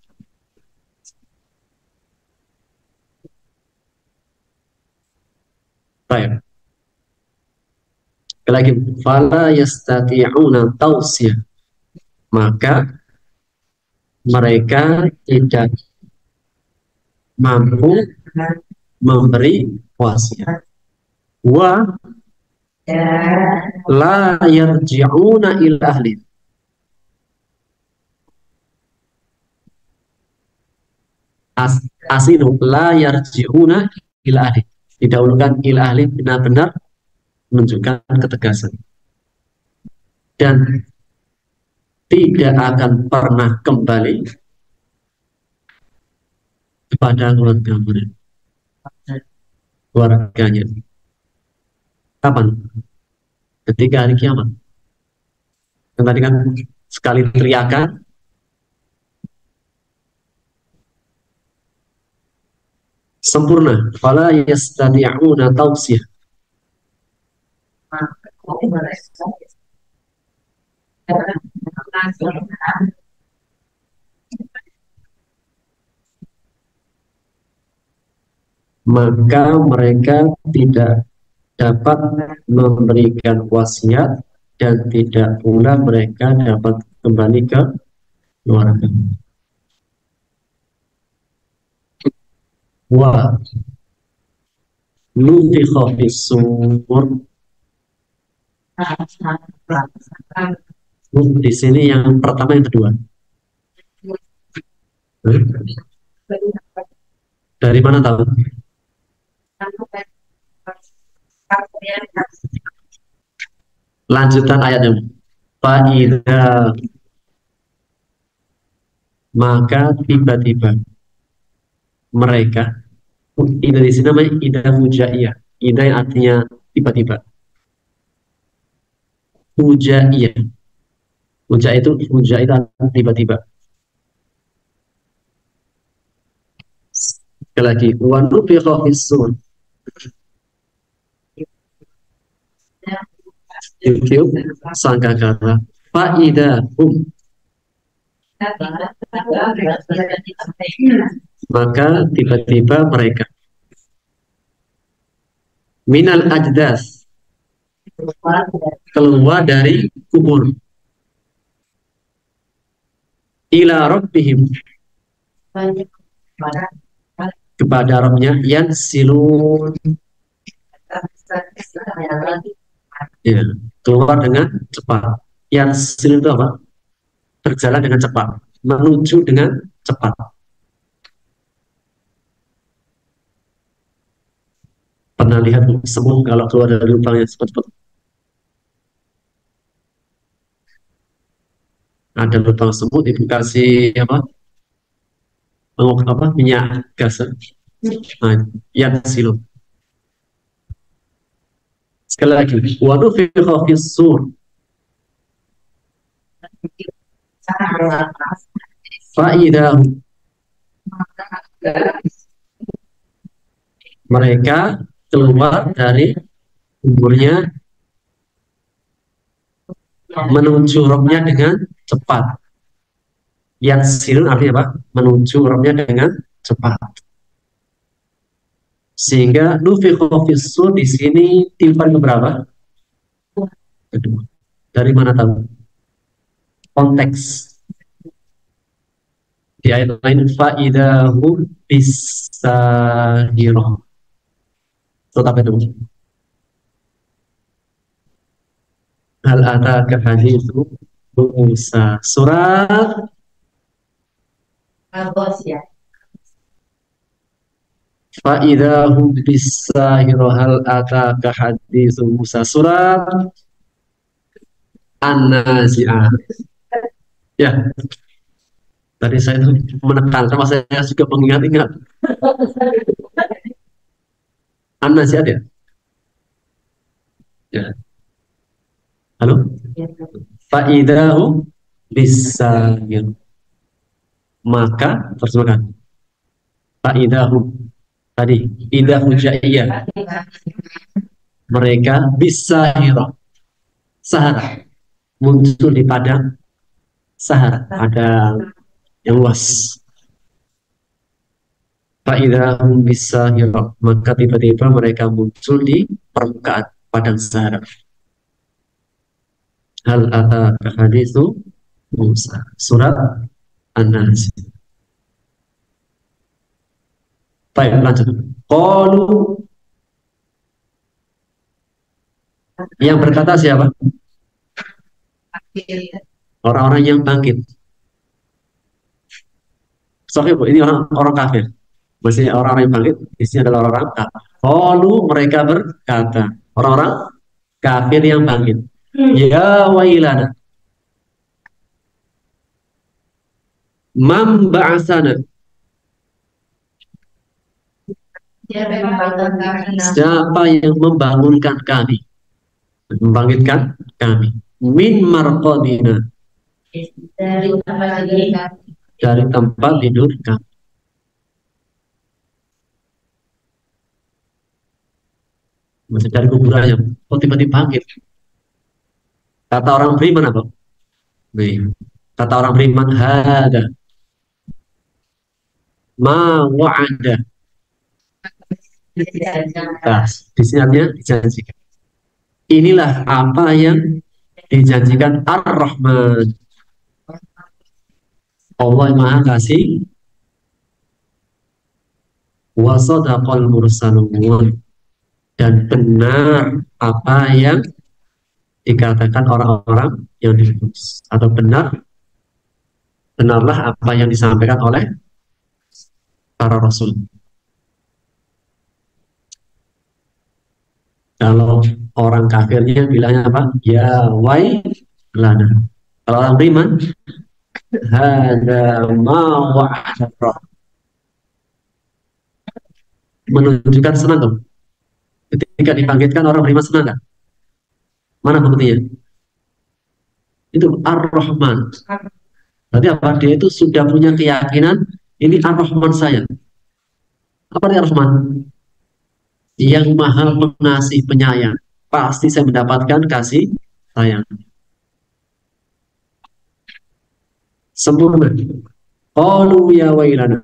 Baik. Lagi fala yastati'una tausiyah, maka mereka tidak mampu memberi wasiat. Wa la yarji'una ila ahli, asinu la yarji'una ila ahli, didahulukan ila ahli benar-benar menunjukkan ketegasan, dan tidak akan pernah kembali kepada keluarganya. Kapan? Ketika hari kiamat. Yang tadi kan sekali teriakan sempurna. Fala yastati'una tausiyah. Maka mereka tidak dapat memberikan wasiat dan tidak pula mereka dapat kembali ke keluarga. Wa nufikha fis-sur. Di sini yang pertama, yang kedua. Dari mana tahu? Lanjutan ayatnya. Fa'idha, maka tiba-tiba mereka, ida di sini namanya ida fujaiyah. Ida yang artinya tiba-tiba. Fujaiyah. Fujaiyah itu tiba-tiba. Sekali lagi, wa nufikha fis-sur. Yuk, sangkakala. Fa'idha hum, maka tiba-tiba mereka minal ajdas, keluar dari kubur, ila rabbihim, kepada Rabbnya, yansilun, ya, keluar dengan cepat, Yansil itu apa? Berjalan dengan cepat, menuju dengan cepat. Pernah lihat semut kalau keluar dari lubangnya cepat-cepat? Ada lubang semut, ibu kasih apa minyak gas. Nah, yansil. Sekali lagi, wa nufikha fis-sur fa'idah mereka keluar dari kuburnya menuju rohnya dengan cepat. Yansirun artinya apa? Menuju rohnya dengan cepat. Sehingga nufikha fis-sur di sini timpal keberapa? Kedua. Dari mana tahu? Konteks. Di ayat lain fa'idahu bisahirah. Surat apa itu? Hal ataka hadithu Musa. Surat fa'idahu bisahirah. Hal ataka hadithu Musa. Surat An-Nazi'ah. Ya, tadi saya menekan, sama saya juga mengingat-ingat. An-Nazi'ah ya? Ya. Halo? Fa'idahu bisahir. Maka terjemahkan. Fa'idahu tadi idahu ja'iyah. Mereka bisahirah. Sahara muncul di padang Sahara, padang yang luas. Fa'idahum bisahirah. Maka tiba-tiba mereka muncul di permukaan padang Sahara. Hal ataka hadithu Musa. Surat An-Nas. Baik, lanjut. Qalu, yang berkata siapa? Orang-orang yang bangkit. Sorry Bu, ini orang kafir. Maksudnya orang-orang yang bangkit, di sini adalah orang kafir. Qalu, mereka berkata, orang-orang kafir yang bangkit. Ya wailana. Man ba'asana. Siapa yang membangunkan kami? Membangkitkan kami. Min marqadina. Dari tempat tidur kami. Masih dari kuburannya. Oh, tiba-tiba bangkit. Kata orang beriman apa? Kata orang beriman, hada ma wa'ada. Nah, di sini artinya dijanjikan. Inilah apa yang dijanjikan Ar-Rahman. Allah yang Maha Kasih. Wa sadaqal mursalun. Dan benar apa yang dikatakan orang-orang yang diutus. Atau benarlah apa yang disampaikan oleh para rasul. Kalau orang kafirnya bilangnya apa? Ya wailana. Kalau orang beriman, hada ma wa'ada Allah. Menunjukkan senang dong. Ketika dibangkitkan orang beriman senang kan? Mana buktinya? Itu Ar-Rahman. Berarti apa? Dia itu sudah punya keyakinan ini Ar-Rahman saya. Apa arti Ar-Rahman? Yang Maha Pengasih Penyayang. Pasti saya mendapatkan kasih sayang. Sempurna. Qalu ya wailana.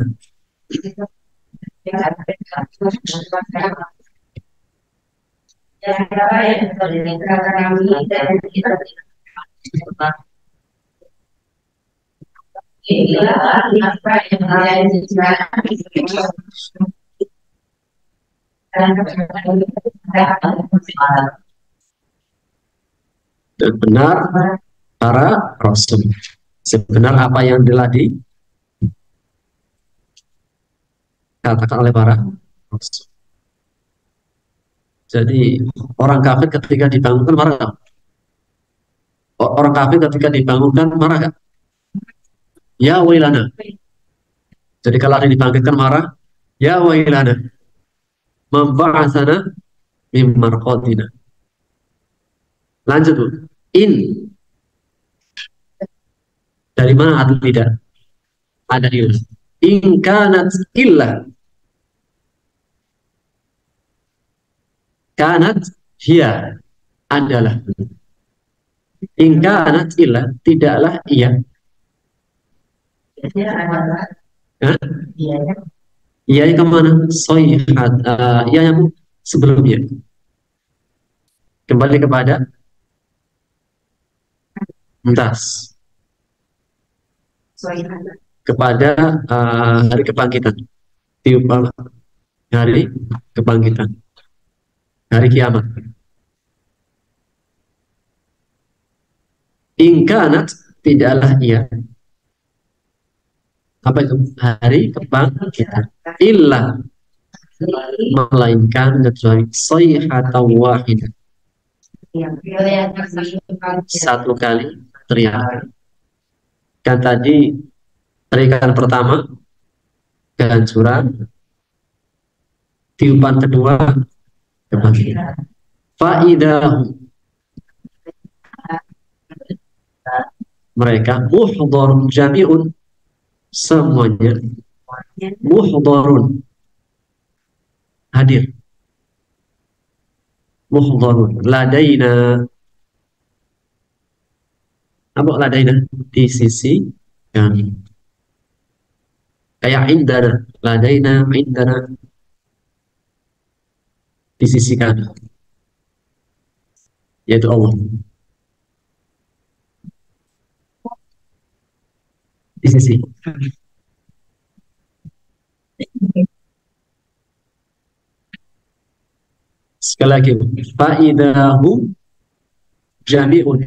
Dan benar para rasul. Sebenar apa yang telah dikatakan oleh para rasul. Jadi orang kafir ketika dibangunkan marah gak? Orang kafir ketika dibangunkan marah gak? Ya wailana. Jadi kalau ada dibangkitkan marah, ya wailana. Memba'atsana min marqadina. Lanjut Bu. In. Dari mana ada tidak? Ada il. In kanat illa. Kanat hiya adalah. In kanat illa, tidaklah ia. Hah? Ia yang kemana? Soyhat. Ia yang sebelumnya. Kembali kepada entas. Kepada hari kebangkitan. Tiupan hari kebangkitan. Hari kiamat. Ingkanat tidaklah ia. Apa itu? Hari kebangkitan. Illa melainkan kecuali sayhatan wahidah. Satu kali teriakan. Kan tadi teriakan pertama kehancuran, tiupan kedua kebangkitan. Faidah mereka muhdhar jami'un, semuanya muhdharun, hadir. Muhdharun ladaina. Apa ladaina? Di sisi kami. Kayak indana, ladaina indana, di sisi kami, yaitu Allah. Di sisi. Sekali lagi, faidahum jami'un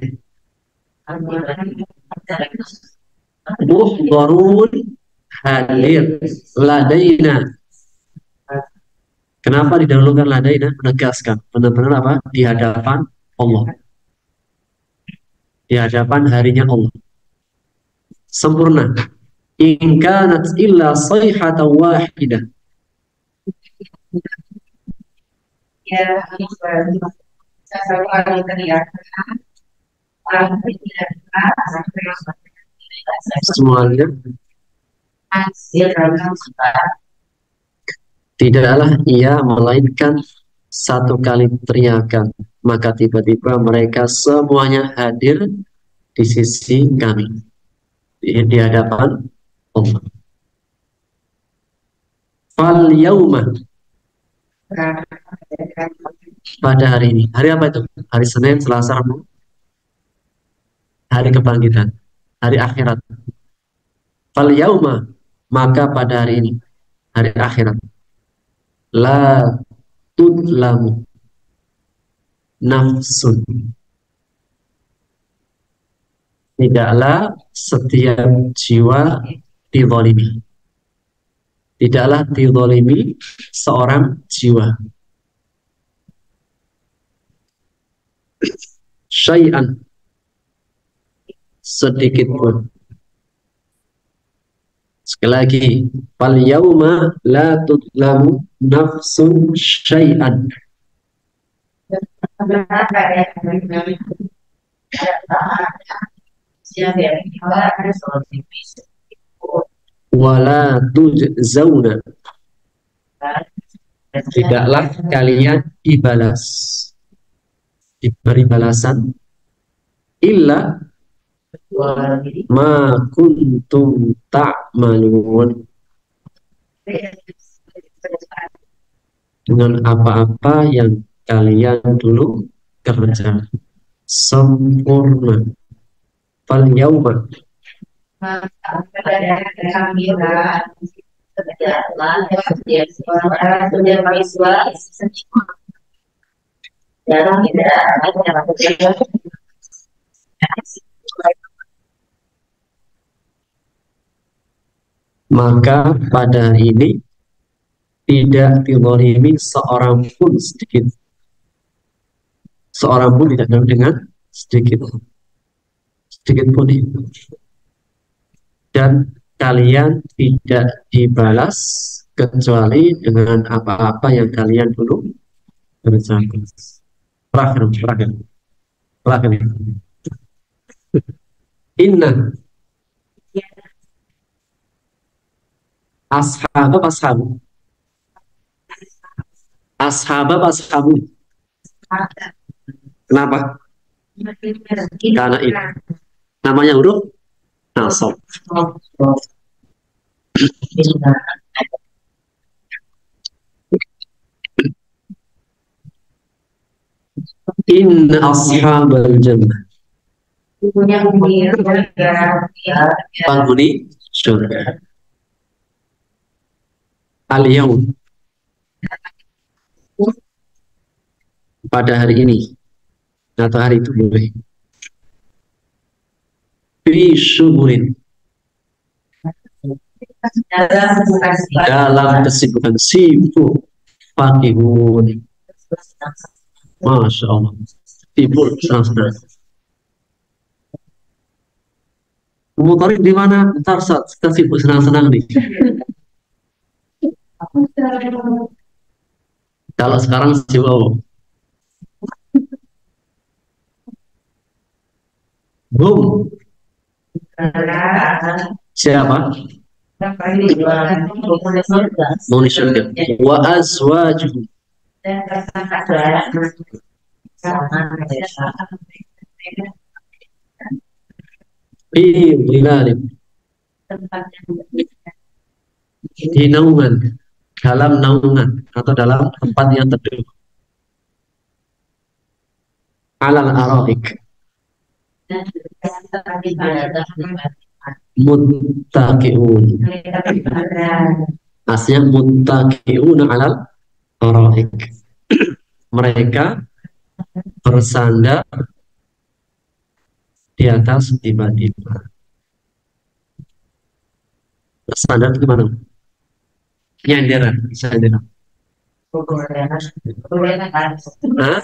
muhdharun, hadir. Ladaina. Kenapa didahulukan ladaina? Menegaskan benar-benar apa? Di hadapan Allah, di hadapan harinya Allah. Sempurna. In kanat illa sayhatan wahidah. Semuanya tidaklah ia melainkan satu kali teriakan, maka tiba-tiba mereka semuanya hadir di sisi kami, di hadapan Allah. Fal yauma, pada hari ini. Hari apa itu? Hari Senin, Selasa, Rabu. Hari kebangkitan, hari akhirat. Fal yauma, maka pada hari ini, hari akhirat. La tudlamu nafsun, tidaklah setiap jiwa dizalimi. Tidaklah dizalimi seorang jiwa. Syai'an, sedikit pun. Sekali lagi, fal yauma la tudlamu nafsun syai'an. Wala tujzauna, tidaklah kalian dibalas, diberi balasan, illa ma kuntum ta'malun, dengan apa-apa yang kalian dulu kerjakan. Sempurna. Fal yauma, Maka pada hari ini tidak dizalimi seorang pun sedikit. Seorang pun tidak dengan sedikit. Sedikit pun. Dan kalian tidak dibalas kecuali dengan apa-apa yang kalian dulu kerjakan. Terakhir. Inna ashab apa ashabu? Ashab apa ashabu? Kenapa? Karena itu namanya huruf nasab. Inna ashabal jannah. Penghuni surga. Al-yaum, pada hari ini atau hari itu boleh. Fi syuburin, dalam kesibukan sibuk. Fakihun, Masya Allah, sibuk senang-senang. Mutorik di mana? Ntar saat kita sibuk senang-senang nih. Kalau sekarang sibuk Hum, siapa? Penghuni surga. Wa azwajuhum, fi dhilalin, di naungan, dalam naungan atau dalam tempat yang teduh. Alal araik, muttaqiun. Aslinya muttaqiun alal araik. Mereka bersandar di atas timah-timah. Bersandar itu gimana? Nyenderan, senderan. Hah?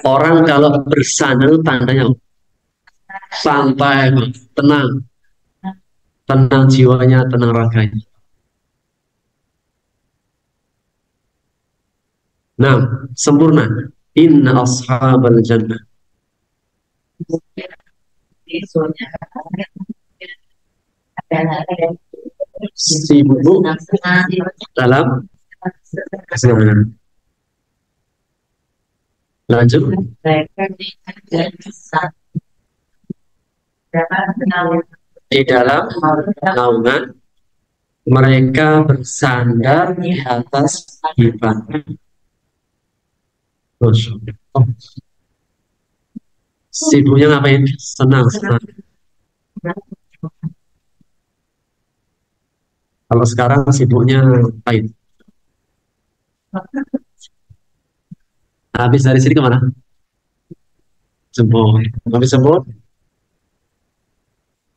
Orang kalau bersandar itu tandanya santai, tenang, tenang jiwanya, tenang raganya. Nah, sempurna. Inna ashabal jannah, sibuk dalam kesenangan. Lanjut. Di dalam naungan mereka bersandar di atas dipan. Sibuknya ngapain? Senang. Kalau sekarang sibuknya ngapain? Habis dari sini kemana? Jempol. Habis jempol?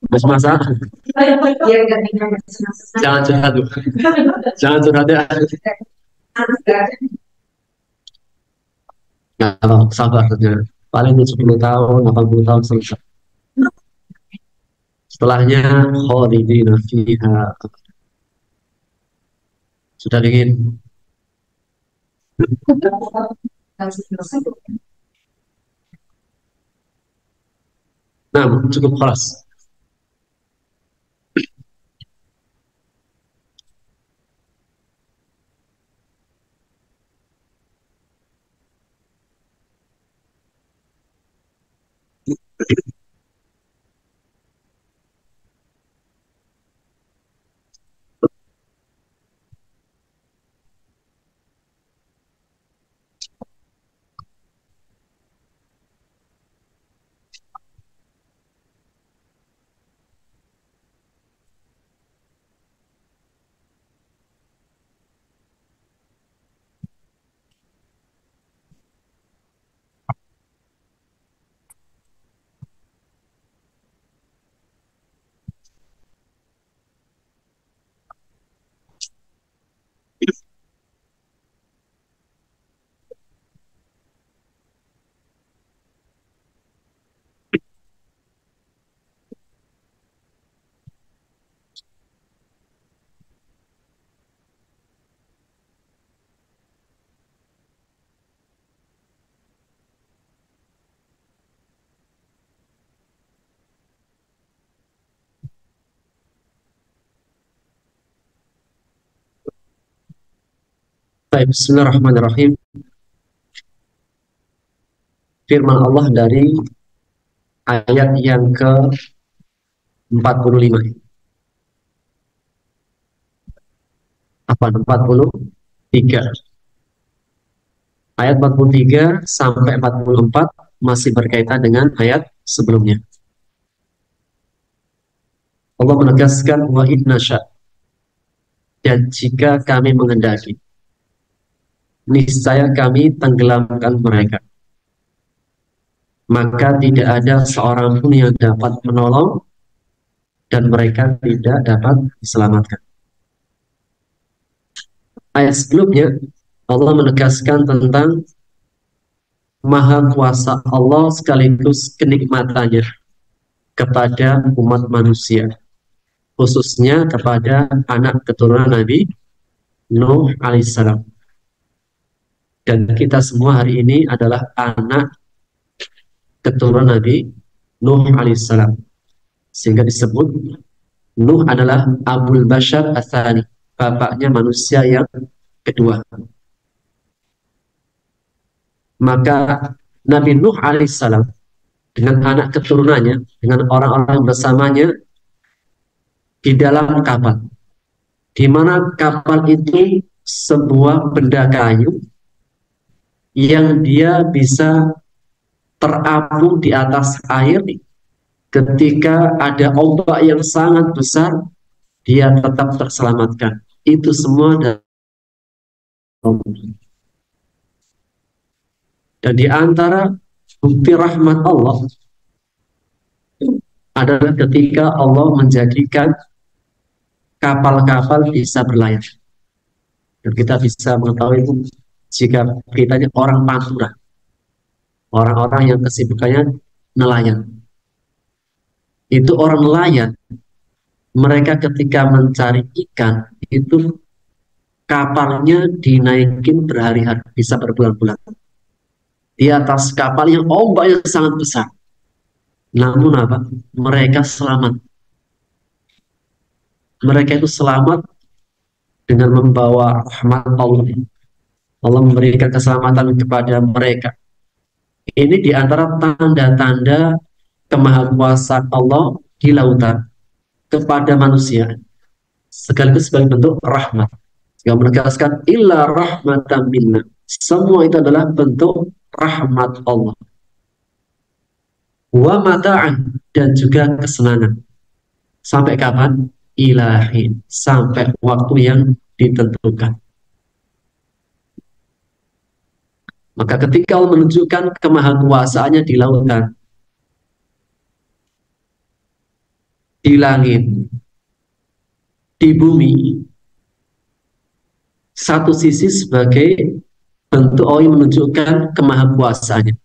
Habis masak? Jangan curhat tuh. Jangan curhat ya. Kalau sabarnya paling 70 tahun, 80 tahun selesai. Setelahnya khalidina fiha. Sudah dingin. Nah, cukup keras. Baik, bismillahirrahmanirrahim. Firman Allah dari ayat yang ke-45. Apa? 43. Ayat 43 sampai 44 masih berkaitan dengan ayat sebelumnya. Allah menegaskan wa inna sya', dan jika kami menghendaki, niscaya kami tenggelamkan mereka, maka tidak ada seorang pun yang dapat menolong dan mereka tidak dapat diselamatkan. Ayat sebelumnya Allah menegaskan tentang maha kuasa Allah sekaligus kenikmatannya kepada umat manusia, khususnya kepada anak keturunan Nabi Nuh alaihissalam. Dan kita semua hari ini adalah anak keturunan Nabi Nuh alaihissalam, sehingga disebut Nuh adalah Abul Bashar Ats-Tsani, bapaknya manusia yang kedua. Maka Nabi Nuh alaihissalam dengan anak keturunannya, dengan orang-orang bersamanya di dalam kapal, di mana kapal itu sebuah benda kayu yang dia bisa terapung di atas air. Ketika ada ombak yang sangat besar, dia tetap terselamatkan. Itu semua dari dan di antara bukti rahmat Allah adalah ketika Allah menjadikan kapal-kapal bisa berlayar. Dan kita bisa mengetahui itu jika kitanya orang Pantura, orang-orang yang kesibukannya nelayan. Itu orang nelayan, mereka ketika mencari ikan itu kapalnya dinaikin berhari-hari, bisa berbulan-bulan di atas kapal yang ombaknya sangat besar. Namun apa? Mereka selamat. Mereka itu selamat dengan membawa rahmat Allah. Allah memberikan keselamatan kepada mereka. Ini di antara tanda-tanda kemahakuasaan Allah di lautan kepada manusia, sekaligus sebagai bentuk rahmat. Yang menegaskan illa rahmatan minna. Semua itu adalah bentuk rahmat Allah. Wa mata'an, dan juga kesenangan. Sampai kapan? Ilahin, sampai waktu yang ditentukan. Maka ketika Allah menunjukkan kemahakuasaannya di lautan, di langit, di bumi, satu sisi sebagai bentuk Allah yang menunjukkan kemahakuasaannya.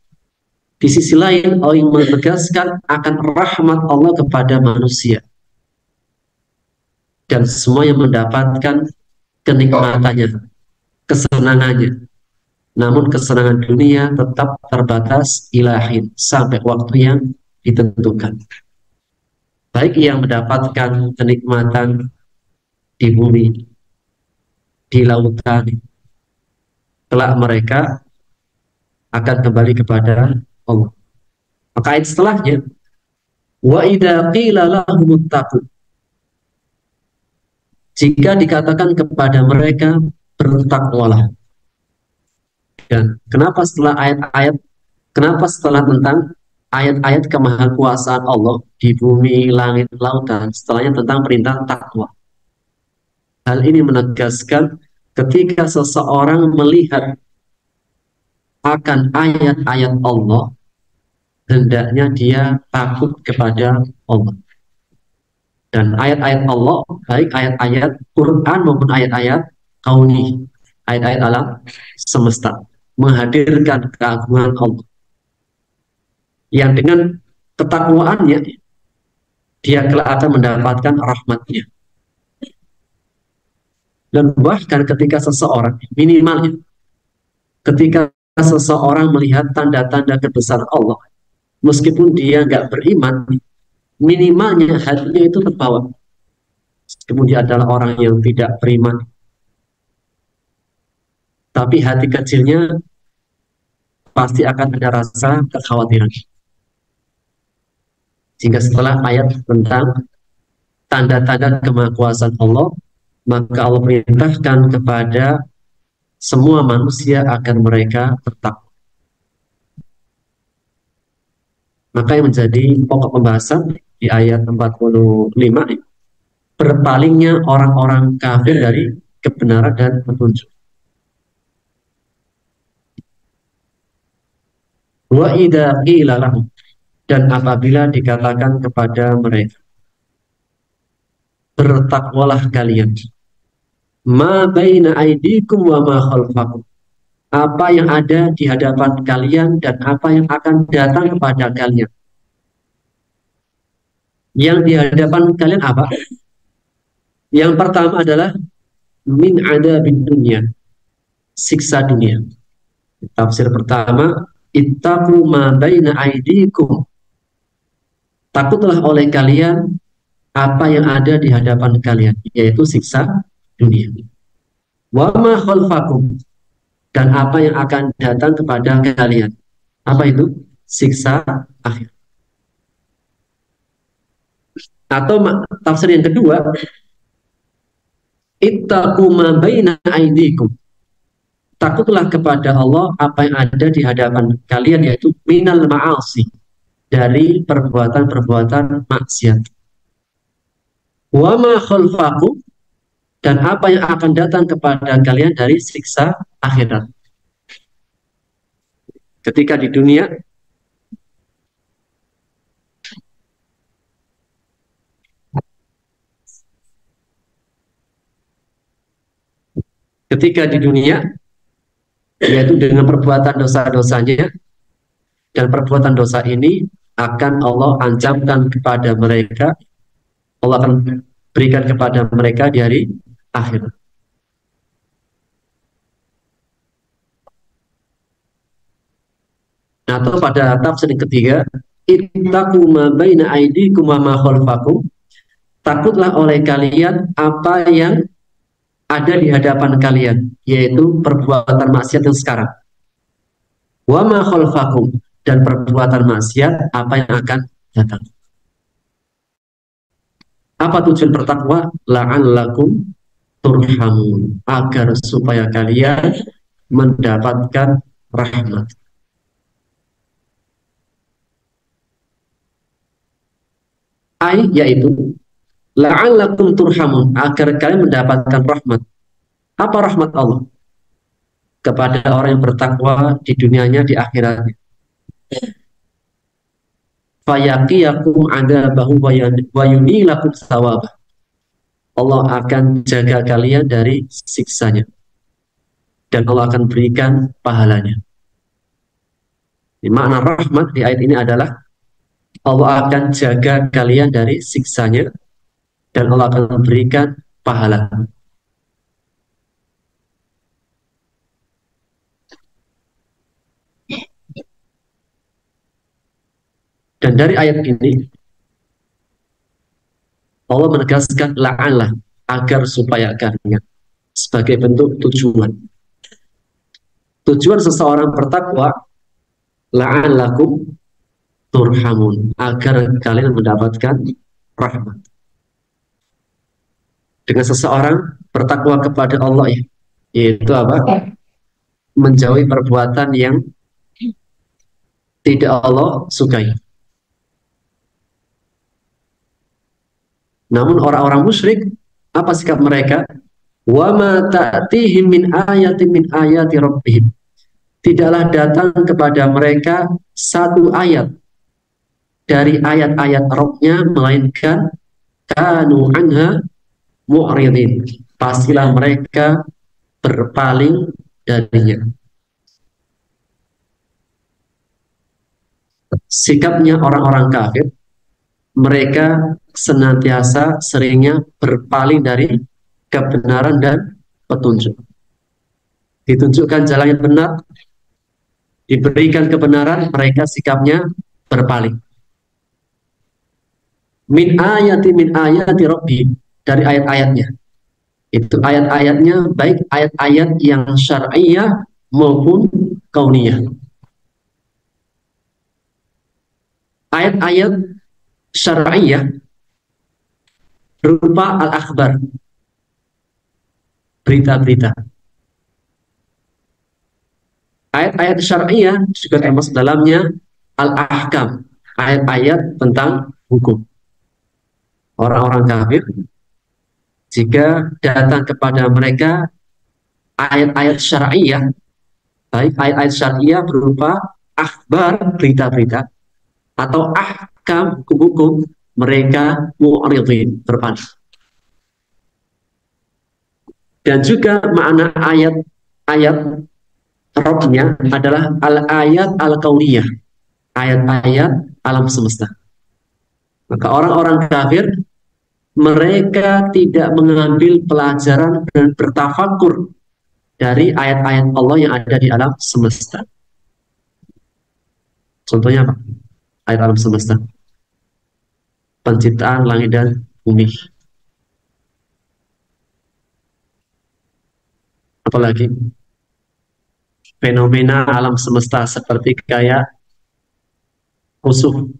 Di sisi lain, Allah yang menegaskan akan rahmat Allah kepada manusia. Dan semua yang mendapatkan kenikmatannya, kesenangannya. Namun kesenangan dunia tetap terbatas ilahin, sampai waktu yang ditentukan. Baik yang mendapatkan kenikmatan di bumi, di lautan, kelak mereka akan kembali kepada Allah. Maka ayat setelahnya, wa idza qila lahum ittaqu, jika dikatakan kepada mereka bertakwalah. Dan kenapa setelah ayat-ayat, kenapa setelah tentang ayat-ayat kemahakuasaan Allah di bumi, langit, lautan, setelahnya tentang perintah takwa? Hal ini menegaskan ketika seseorang melihat akan ayat-ayat Allah, hendaknya dia takut kepada Allah. Dan ayat-ayat Allah, baik ayat-ayat Quran maupun ayat-ayat kauni, ayat-ayat alam semesta, menghadirkan keagungan Allah. Yang dengan ketakwaannya, dia kelak akan mendapatkan rahmatnya. Dan bahkan ketika seseorang, minimalnya, ketika seseorang melihat tanda-tanda kebesaran Allah, meskipun dia nggak beriman, minimalnya hatinya itu terbawa. Kemudian adalah orang yang tidak beriman, tapi hati kecilnya pasti akan ada rasa kekhawatiran. Sehingga setelah ayat tentang tanda-tanda kemahakuasaan Allah, maka Allah perintahkan kepada semua manusia agar mereka bertakwa. Maka yang menjadi pokok pembahasan di ayat 45, berpalingnya orang-orang kafir dari kebenaran dan petunjuk. Wa idza qila lahum, dan apabila dikatakan kepada mereka, bertakwalah kalian, ma baina aidikum wa ma khalfakum, apa yang ada di hadapan kalian dan apa yang akan datang kepada kalian. Yang di hadapan kalian apa? Yang pertama adalah min adzabid dunya, siksa dunia. Tafsir pertama, ittaqu ma baina aidikum, takutlah oleh kalian apa yang ada di hadapan kalian, yaitu siksa dunia. Wa ma khalfakum, dan apa yang akan datang kepada kalian. Apa itu? Siksa akhir. Atau tafsir yang kedua, ittaqu ma baina aidikum, takutlah kepada Allah apa yang ada di hadapan kalian, yaitu minal ma'asi, dari perbuatan-perbuatan maksiat. Wa ma khalfakum, dan apa yang akan datang kepada kalian dari siksa akhirat. Ketika di dunia yaitu dengan perbuatan dosa-dosanya, dan perbuatan dosa ini akan Allah ancamkan kepada mereka, Allah akan berikan kepada mereka di hari akhir. Atau pada tafsir yang ketiga, ittaqu ma baina aidikum wa ma khalfakum, takutlah oleh kalian apa yang ada di hadapan kalian, yaitu perbuatan maksiat yang sekarang. Wa ma khalfakum, dan perbuatan maksiat apa yang akan datang. Apa tujuan bertakwa? La'allakum turhamun, agar supaya kalian mendapatkan rahmat. Yaitu la'allakum turhamun, agar kalian mendapatkan rahmat. Apa rahmat Allah? Kepada orang yang bertakwa di dunianya, di akhiratnya. Fayaqiyakum adabahu wa yunilakum thawabah, Allah akan jaga kalian dari siksanya, dan Allah akan berikan pahalanya. Makna rahmat di ayat ini adalah Allah akan jaga kalian dari siksanya, dan Allah akan berikan pahala. Dan dari ayat ini Allah menegaskan la'alla, agar supaya kalian, sebagai bentuk tujuan. Tujuan seseorang bertakwa, la'allakum turhamun, agar kalian mendapatkan rahmat. Dengan seseorang bertakwa kepada Allah, yaitu apa? Menjauhi perbuatan yang tidak Allah sukai. Namun orang-orang musyrik, apa sikap mereka? Wa ma ta'tihim min ayatin min ayati rabbihim, tidaklah datang kepada mereka satu ayat dari ayat-ayat Rabb-nya, melainkan kanu anha mu'ridin, pastilah mereka berpaling darinya. Sikapnya orang-orang kafir, mereka senantiasa seringnya berpaling dari kebenaran dan petunjuk. Ditunjukkan jalan yang benar, diberikan kebenaran, mereka sikapnya berpaling. Min ayati rabbi, dari ayat-ayatnya. Itu ayat-ayatnya baik ayat-ayat yang syar'iyah maupun kauniyah. Ayat-ayat syar'iyah berupa al-akhbar, berita-berita. Ayat-ayat syar'iyah juga termasuk dalamnya al-ahkam, ayat-ayat tentang hukum. Orang-orang kafir, jika datang kepada mereka ayat-ayat syar'iyah, baik ayat-ayat syar'iyah berupa akhbar, berita-berita, atau ahkam, hukum-hukum, mereka mu'ridin, berpaling. Dan juga makna ayat-ayat Robnya adalah al-ayat al-kauniyah, ayat-ayat alam semesta. Maka orang-orang kafir, mereka tidak mengambil pelajaran dan bertafakur dari ayat-ayat Allah yang ada di alam semesta. Contohnya apa? Ayat alam semesta. Penciptaan langit dan bumi. Apalagi fenomena alam semesta seperti kayak khusuf,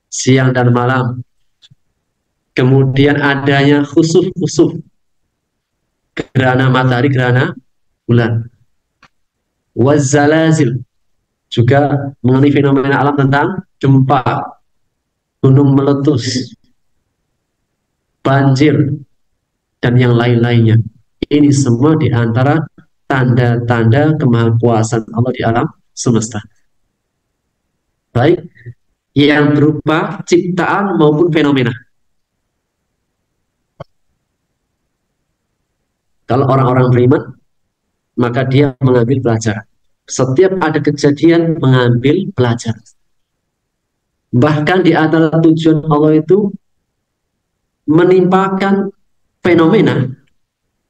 siang dan malam. Kemudian adanya khusuf-khusuf, gerhana matahari, gerhana bulan. Wazzalazil, juga mengenai fenomena alam tentang gempa, gunung meletus, banjir, dan yang lain-lainnya. Ini semua di antara tanda-tanda kemahakuasaan Allah di alam semesta. Baik yang berupa ciptaan maupun fenomena. Kalau orang-orang beriman, maka dia mengambil pelajaran. Setiap ada kejadian, mengambil pelajaran. Bahkan di antara tujuan Allah itu menimpakan fenomena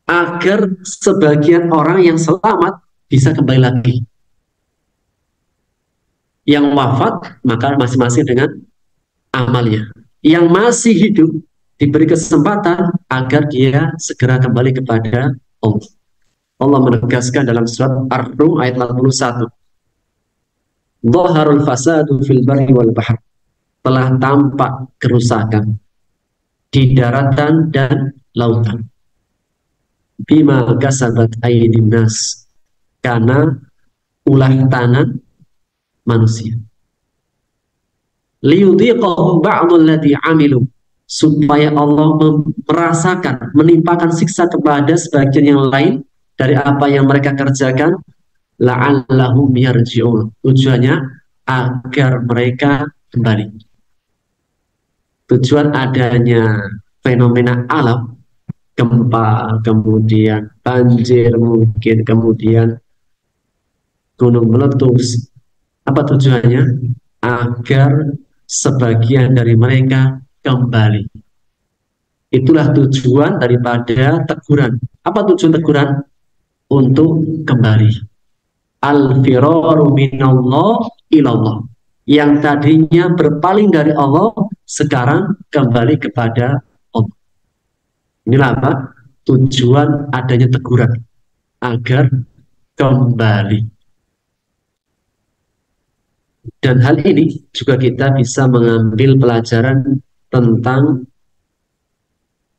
agar sebagian orang yang selamat bisa kembali lagi. Yang wafat, maka masing-masing dengan amalnya. Yang masih hidup diberi kesempatan agar dia segera kembali kepada Allah. Allah menegaskan dalam surat Ar-Rum ayat 41. Dhaharul fasadu fil barri wal bahr. Telah tampak kerusakan di daratan dan lautan. Bima kasabat aydin nas. Karena ulah tangan manusia. Liyudhiqahum ba'dul ladzi amilu, supaya Allah merasakan, menimpakan siksa kepada sebagian yang lain dari apa yang mereka kerjakan, la'allahum yarji'un. Tujuannya agar mereka kembali. Tujuan adanya fenomena alam, gempa, kemudian banjir mungkin, kemudian gunung meletus. Apa tujuannya? Agar sebagian dari mereka kembali. Itulah tujuan daripada teguran. Apa tujuan teguran? Untuk kembali. Al-firaru minallah ilallah. Yang tadinya berpaling dari Allah, sekarang kembali kepada Allah. Inilah apa? Tujuan adanya teguran. Agar kembali. Dan hal ini juga kita bisa mengambil pelajaran tentang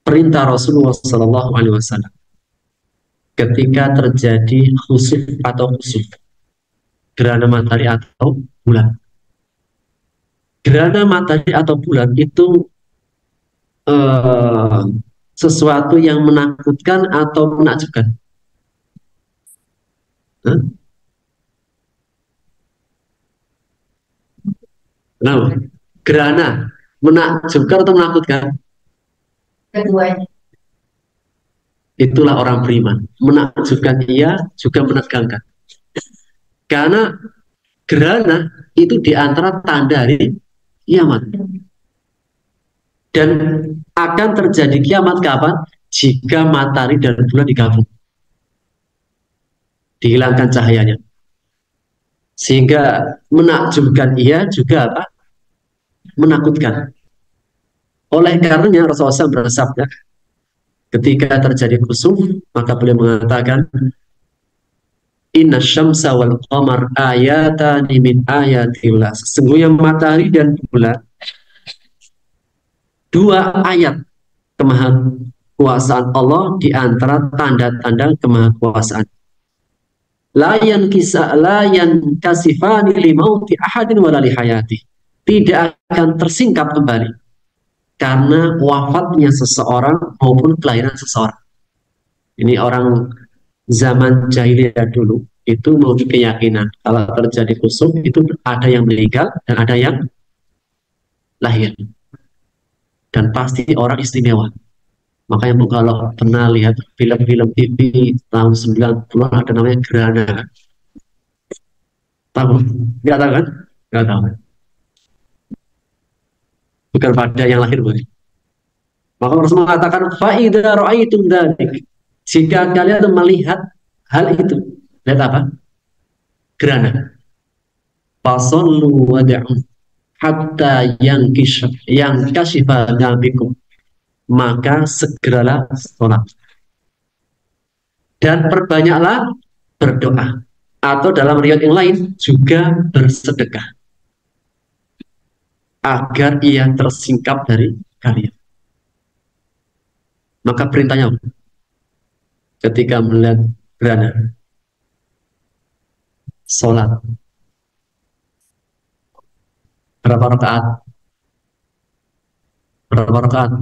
perintah Rasulullah SAW ketika terjadi khusuf atau khusuf, gerhana matahari atau bulan. Gerhana matahari atau bulan itu sesuatu yang menakutkan atau menakjubkan. Nah, gerhana menakjubkan atau menakutkan?
Keduanya.
Itulah orang beriman. Menakjubkan ia juga menegangkan. Karena gerhana itu diantara tanda hari kiamat. Dan akan terjadi kiamat kapan? Jika matahari dan bulan digabung. Dihilangkan cahayanya. Sehingga menakjubkan ia juga apa? Menakutkan. Oleh karenanya Rasulullah SAW bersabda, Ketika terjadi kusuf, maka beliau mengatakan, Inna syamsa wal qamar ayatani min ayatillah. Sesungguhnya matahari dan bulan dua ayat kemahakuasaan Allah di antara tanda-tanda kemahakuasaan. Layan kasifani limauti ahadin wala lihayati. Tidak akan tersingkap kembali karena wafatnya seseorang maupun kelahiran seseorang. Ini orang zaman jahiliyah dulu itu memiliki keyakinan kalau terjadi kusuf itu ada yang meninggal dan ada yang lahir, dan pasti orang istimewa. Makanya kalau pernah lihat film-film TV tahun 90-an ada namanya gerhana. Tahu? Nggak tahu kan? Nggak tahu. Bukan pada yang lahir, boleh. Maka Rasul mengatakan, "Fa'idha ra'aitum dzalik." Jika kalian melihat hal itu, lihat apa? Gerhana. Fasallu wada'u hatta yang kashifa nabikum. Maka segeralah sholat. Dan perbanyaklah berdoa. Atau dalam riwayat yang lain juga bersedekah. Agar ia tersingkap dari kalian. Maka perintahnya ketika melihat gerhana, sholat. Berapa rakaat? Berapa rakaat?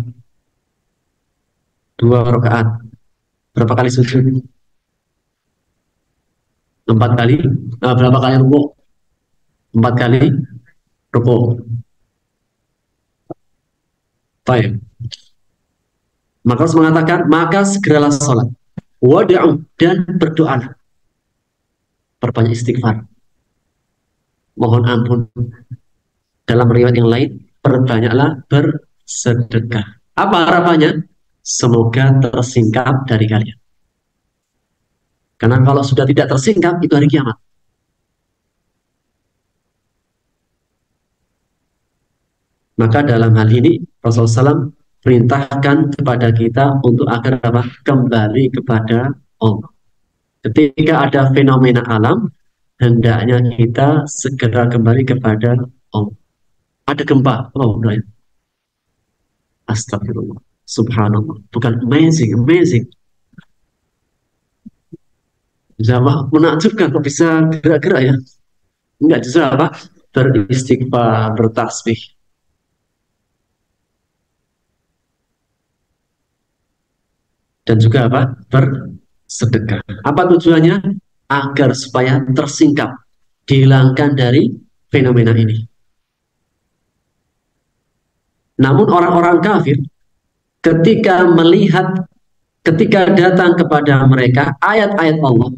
2 rakaat. Berapa kali sujud? 4 kali. Berapa kali rukuk? 4 kali rukuk. Baik. Maka harus mengatakan, maka segeralah sholat. Wada'u, dan berdoa. Perbanyak istighfar. Mohon ampun. Dalam riwayat yang lain, perbanyaklah bersedekah. Apa harapannya? Semoga tersingkap dari kalian. Karena kalau sudah tidak tersingkap, itu hari kiamat. Maka dalam hal ini, Rasulullah SAW perintahkan kepada kita untuk agar apa? Kembali kepada Allah. Ketika ada fenomena alam, hendaknya kita segera kembali kepada Allah. Ada gempa, astagfirullah, subhanallah, bukan amazing. Jamaah menakjubkan kok bisa gerak-gerak ya. Enggak, justru apa? Beristighfar, bertasbih. Dan juga apa? Bersedekah. Apa tujuannya? Agar supaya tersingkap, dihilangkan dari fenomena ini. Namun orang-orang kafir ketika datang kepada mereka ayat-ayat Allah,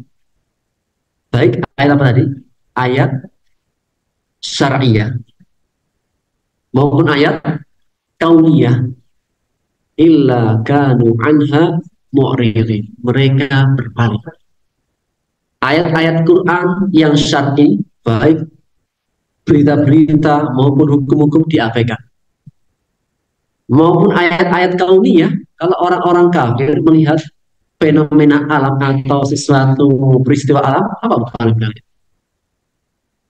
baik ayat apa tadi? Ayat syariah maupun ayat kauniyah, illa kanu anha mu'ridin. Mereka berpaling. Ayat-ayat Quran yang syar'i, baik berita-berita maupun hukum-hukum diabaikan. Maupun ayat-ayat kauniyah, kalau orang-orang kafir melihat fenomena alam atau sesuatu peristiwa alam, apa bukan kalian?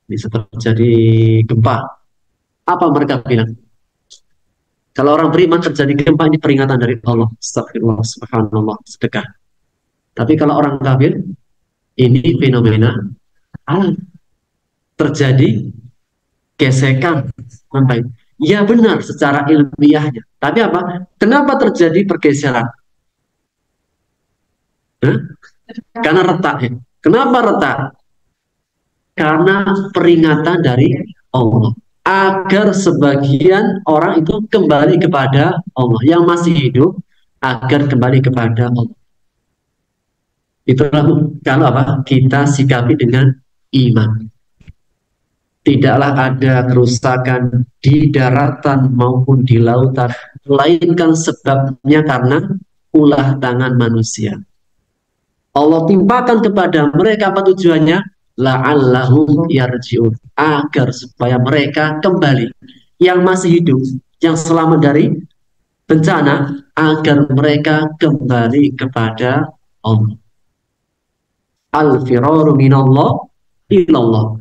Bisa terjadi gempa. Apa mereka bilang? Kalau orang beriman terjadi gempa, ini peringatan dari Allah. Astagfirullah, subhanallah, sedekah. Tapi kalau orang kafir, ini fenomena alam. Terjadi gesekan. Sampai. Ya benar secara ilmiahnya. Tapi apa? Kenapa terjadi pergeseran? Karena retak. Ya. Kenapa retak? Karena peringatan dari Allah. Agar sebagian orang itu kembali kepada Allah. Yang masih hidup, agar kembali kepada Allah. Itulah kalau apa? Kita sikapi dengan iman. Tidaklah ada kerusakan di daratan maupun di lautan, melainkan sebabnya karena ulah tangan manusia. Allah timpakan kepada mereka apa tujuannya? La'allahum yarji'un, agar supaya mereka kembali. Yang masih hidup, yang selamat dari bencana, agar mereka kembali kepada Allah. Al-firaru minallah ilallah.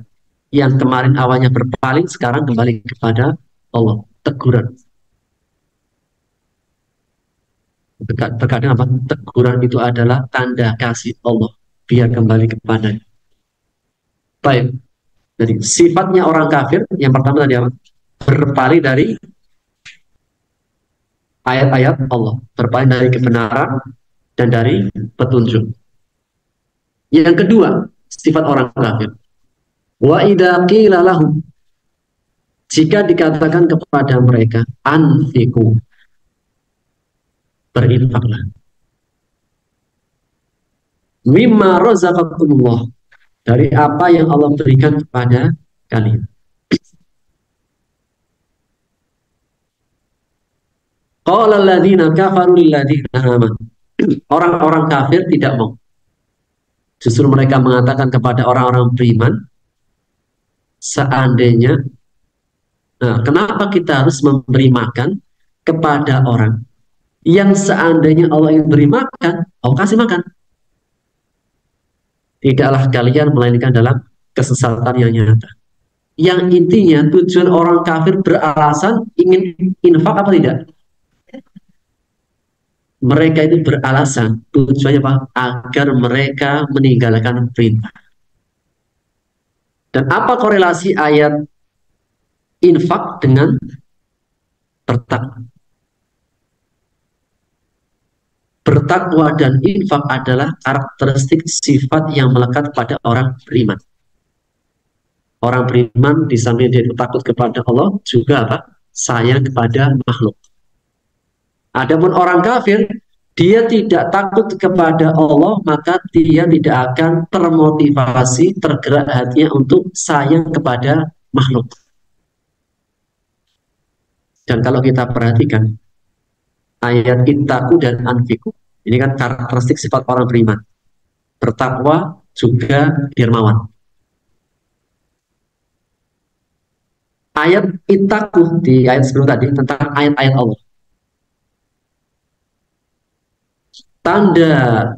Yang kemarin awalnya berpaling, sekarang kembali kepada Allah. Teguran. Terkadang apa? Teguran itu adalah tanda kasih Allah. Biar kembali kepada. Baik. Jadi sifatnya orang kafir, yang pertama tadi apa? Berpaling dari ayat-ayat Allah. Berpaling dari kebenaran dan dari petunjuk. Yang kedua, sifat orang kafir. Wa idza qila lahum, jika dikatakan kepada mereka, anfiqu, berinfaklah, mimma razaqakumullah, dari apa yang Allah berikan kepada kalian. Qala alladziina kafaru lil ladziina aamanu, orang-orang kafir tidak mau. Justru mereka mengatakan kepada orang-orang beriman, seandainya, nah, kenapa kita harus memberi makan kepada orang yang seandainya Allah ingin beri makan, Allah kasih makan. Tidaklah kalian melainkan dalam kesesatan yang nyata. Yang intinya tujuan orang kafir beralasan ingin infak apa tidak? Mereka itu beralasan tujuannya apa? Agar mereka meninggalkan perintah. Dan apa korelasi ayat infak dengan bertakwa? Bertakwa dan infak adalah karakteristik sifat yang melekat pada orang beriman. Orang beriman di samping dia takut kepada Allah, juga apa? Sayang kepada makhluk. Adapun orang kafir, dia tidak takut kepada Allah, maka dia tidak akan termotivasi, tergerak hatinya untuk sayang kepada makhluk. Dan kalau kita perhatikan ayat ittaqu dan anfiqu, ini kan karakteristik sifat orang beriman. Bertakwa juga dermawan. Ayat ittaqu di ayat sebelum tadi tentang ayat-ayat Allah. Tanda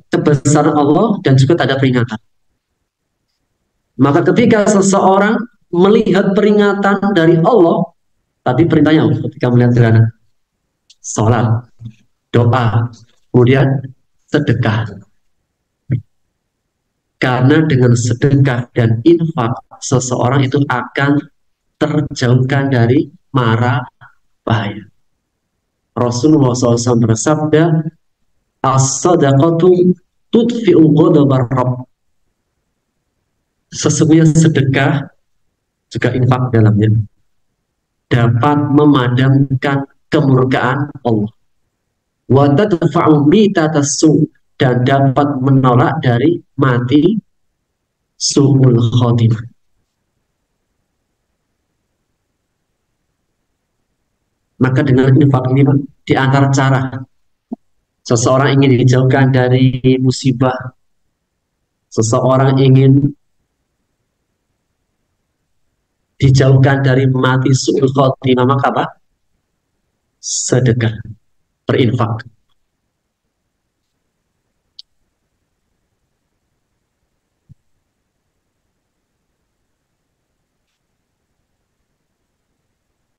kebesaran Allah dan juga tanda peringatan. Maka ketika seseorang melihat peringatan dari Allah, tadi perintahnya Allah ketika melihat gerhana, sholat, doa, kemudian sedekah. Karena dengan sedekah dan infak, seseorang itu akan terjauhkan dari mara bahaya. Rasulullah SAW bersabda, as-sadaqatu tudfi'u ghadabar rabb. Sesungguhnya sedekah juga infak dalamnya dapat memadamkan kemurkaan Allah. Wa tadfa'u mitatassu, dan dapat menolak dari mati su'ul khotimah. Maka dengan infak ini, Pak, di antara cara seseorang ingin dijauhkan dari musibah, seseorang ingin dijauhkan dari mati su'ul khotimah, maka apa? Sedekah, berinfak.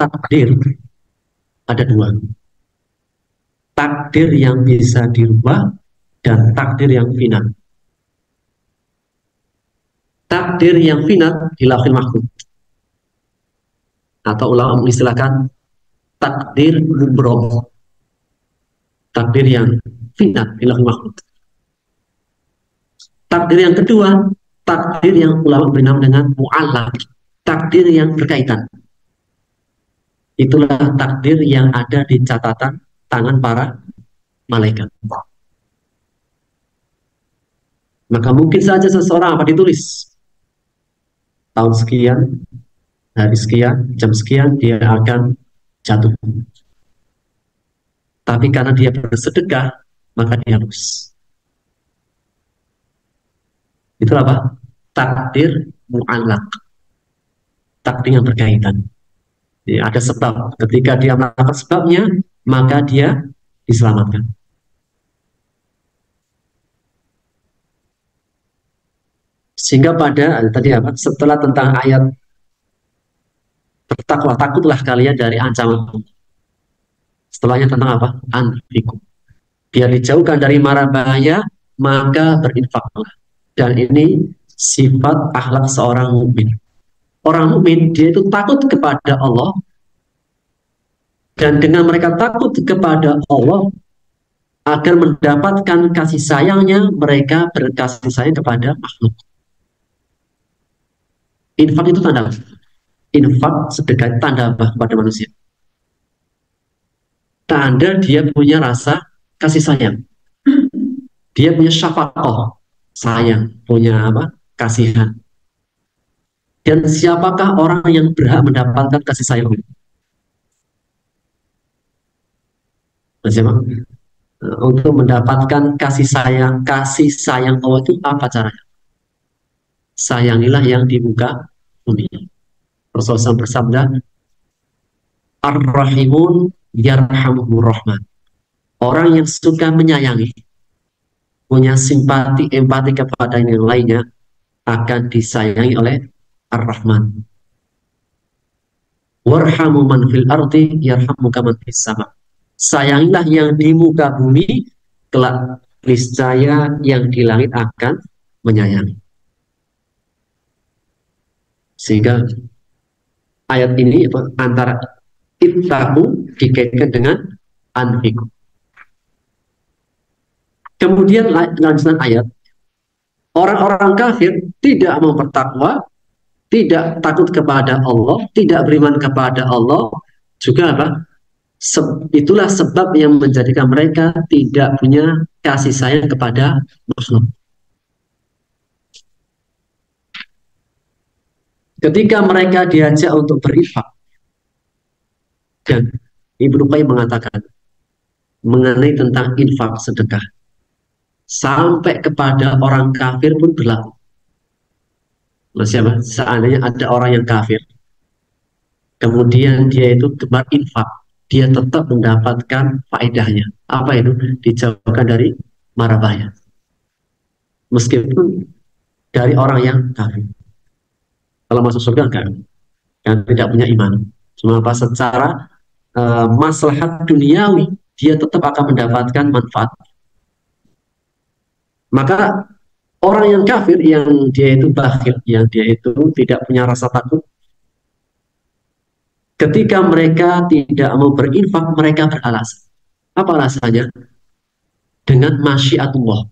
Takdir ada dua. Takdir yang bisa dirubah dan takdir yang final. Takdir yang final di lauhil mahfuz, atau ulama mengistilahkan takdir mubrom. Takdir yang final di lauhil mahfuz. Takdir yang kedua, takdir yang ulama beri nama dengan mu'allaq, takdir yang berkaitan. Itulah takdir yang ada di catatan tangan para malaikat. Maka mungkin saja seseorang apa ditulis tahun sekian, hari sekian, jam sekian dia akan jatuh. Tapi karena dia bersedekah, maka dihapus. Itulah apa? Takdir mu'allaq, takdir yang berkaitan. Ya, ada sebab. Ketika dia melakukan sebabnya, maka dia diselamatkan. Sehingga pada tadi apa? Setelah tentang ayat bertakwa, takutlah kalian dari ancaman. Setelahnya tentang apa? Anfiku. Biar dijauhkan dari mara bahaya, maka berinfaklah. Dan ini sifat akhlak seorang mukmin. Orang mukmin dia itu takut kepada Allah, dan dengan mereka takut kepada Allah agar mendapatkan kasih sayangnya, mereka berkasih sayang kepada makhluk. Infak itu tanda apa? Infak sedekah tanda apa pada manusia? Tanda dia punya rasa kasih sayang. Dia punya syafaqah, sayang, punya apa? Kasihan. Dan siapakah orang yang berhak mendapatkan kasih sayang itu? Siapa? Untuk mendapatkan kasih sayang Allah itu apa caranya? Sayangilah yang di muka bumi. Rasulullah bersabda, Ar-Rahimun yarhamuhur Rahman. Orang yang suka menyayangi, punya simpati, empati kepada yang lainnya, akan disayangi oleh Ar-Rahman. Warhamu man fil ardi yarhamuka man fis sama. Sayangilah yang di muka bumi, kelak niscaya yang di langit akan menyayangi. Sehingga ayat ini antara ittaqu dikaitkan dengan anfiqu. Kemudian lanjutan ayat, orang-orang kafir tidak mau bertakwa, tidak takut kepada Allah, tidak beriman kepada Allah, juga apa? Itulah sebab yang menjadikan mereka tidak punya kasih sayang kepada makhluk. Ketika mereka diajak untuk berinfak, dan Ibnu Qayyim mengatakan mengenai tentang infak sedekah, sampai kepada orang kafir pun berlaku. Siapa? Seandainya ada orang yang kafir, kemudian dia itu gemar infak, dia tetap mendapatkan faedahnya. Apa itu? Dijauhkan dari mara bahaya. Meskipun dari orang yang kafir. Kalau masuk surga enggak, yang tidak punya iman. Cuma apa? Secara maslahat duniawi, dia tetap akan mendapatkan manfaat. Maka orang yang kafir, yang dia itu bakhil, yang dia itu tidak punya rasa takut, ketika mereka tidak mau berinfak, mereka beralasan. Apa alasannya? Dengan masyiatullah.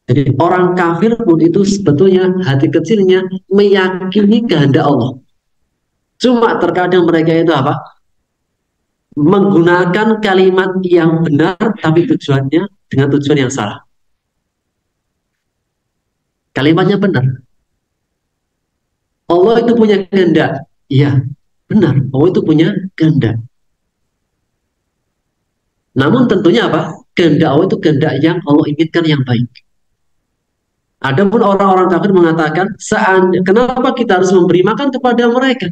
Jadi orang kafir pun itu sebetulnya hati kecilnya meyakini kehendak Allah. Cuma terkadang mereka itu apa? Menggunakan kalimat yang benar, tapi tujuannya dengan tujuan yang salah. Kalimatnya benar. Allah itu punya kehendak. Iya, benar. Allah itu punya kehendak. Namun tentunya apa? Kehendak Allah itu kehendak yang Allah inginkan yang baik. Adapun orang-orang kafir mengatakan, kenapa kita harus memberi makan kepada mereka?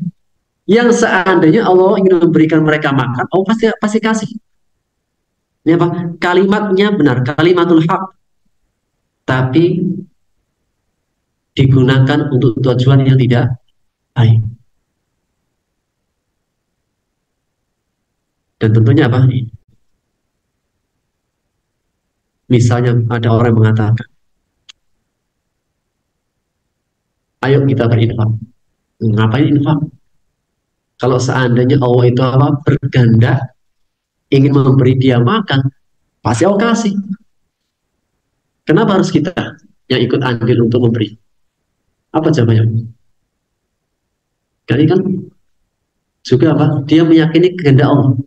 Yang seandainya Allah ingin memberikan mereka makan, Allah pasti kasih. Ini apa? Kalimatnya benar, kalimatul haq. Tapi digunakan untuk tujuan yang tidak baik. Dan tentunya apa? Misalnya ada orang yang mengatakan, ayo kita berinfak. Ngapain infak? Kalau seandainya Allah itu apa? Berganda, ingin memberi dia makan, pasti Allah kasih. Kenapa harus kita yang ikut andil untuk memberi? Apa jawabannya? Kali kan juga apa? Dia meyakini kehendak Allah.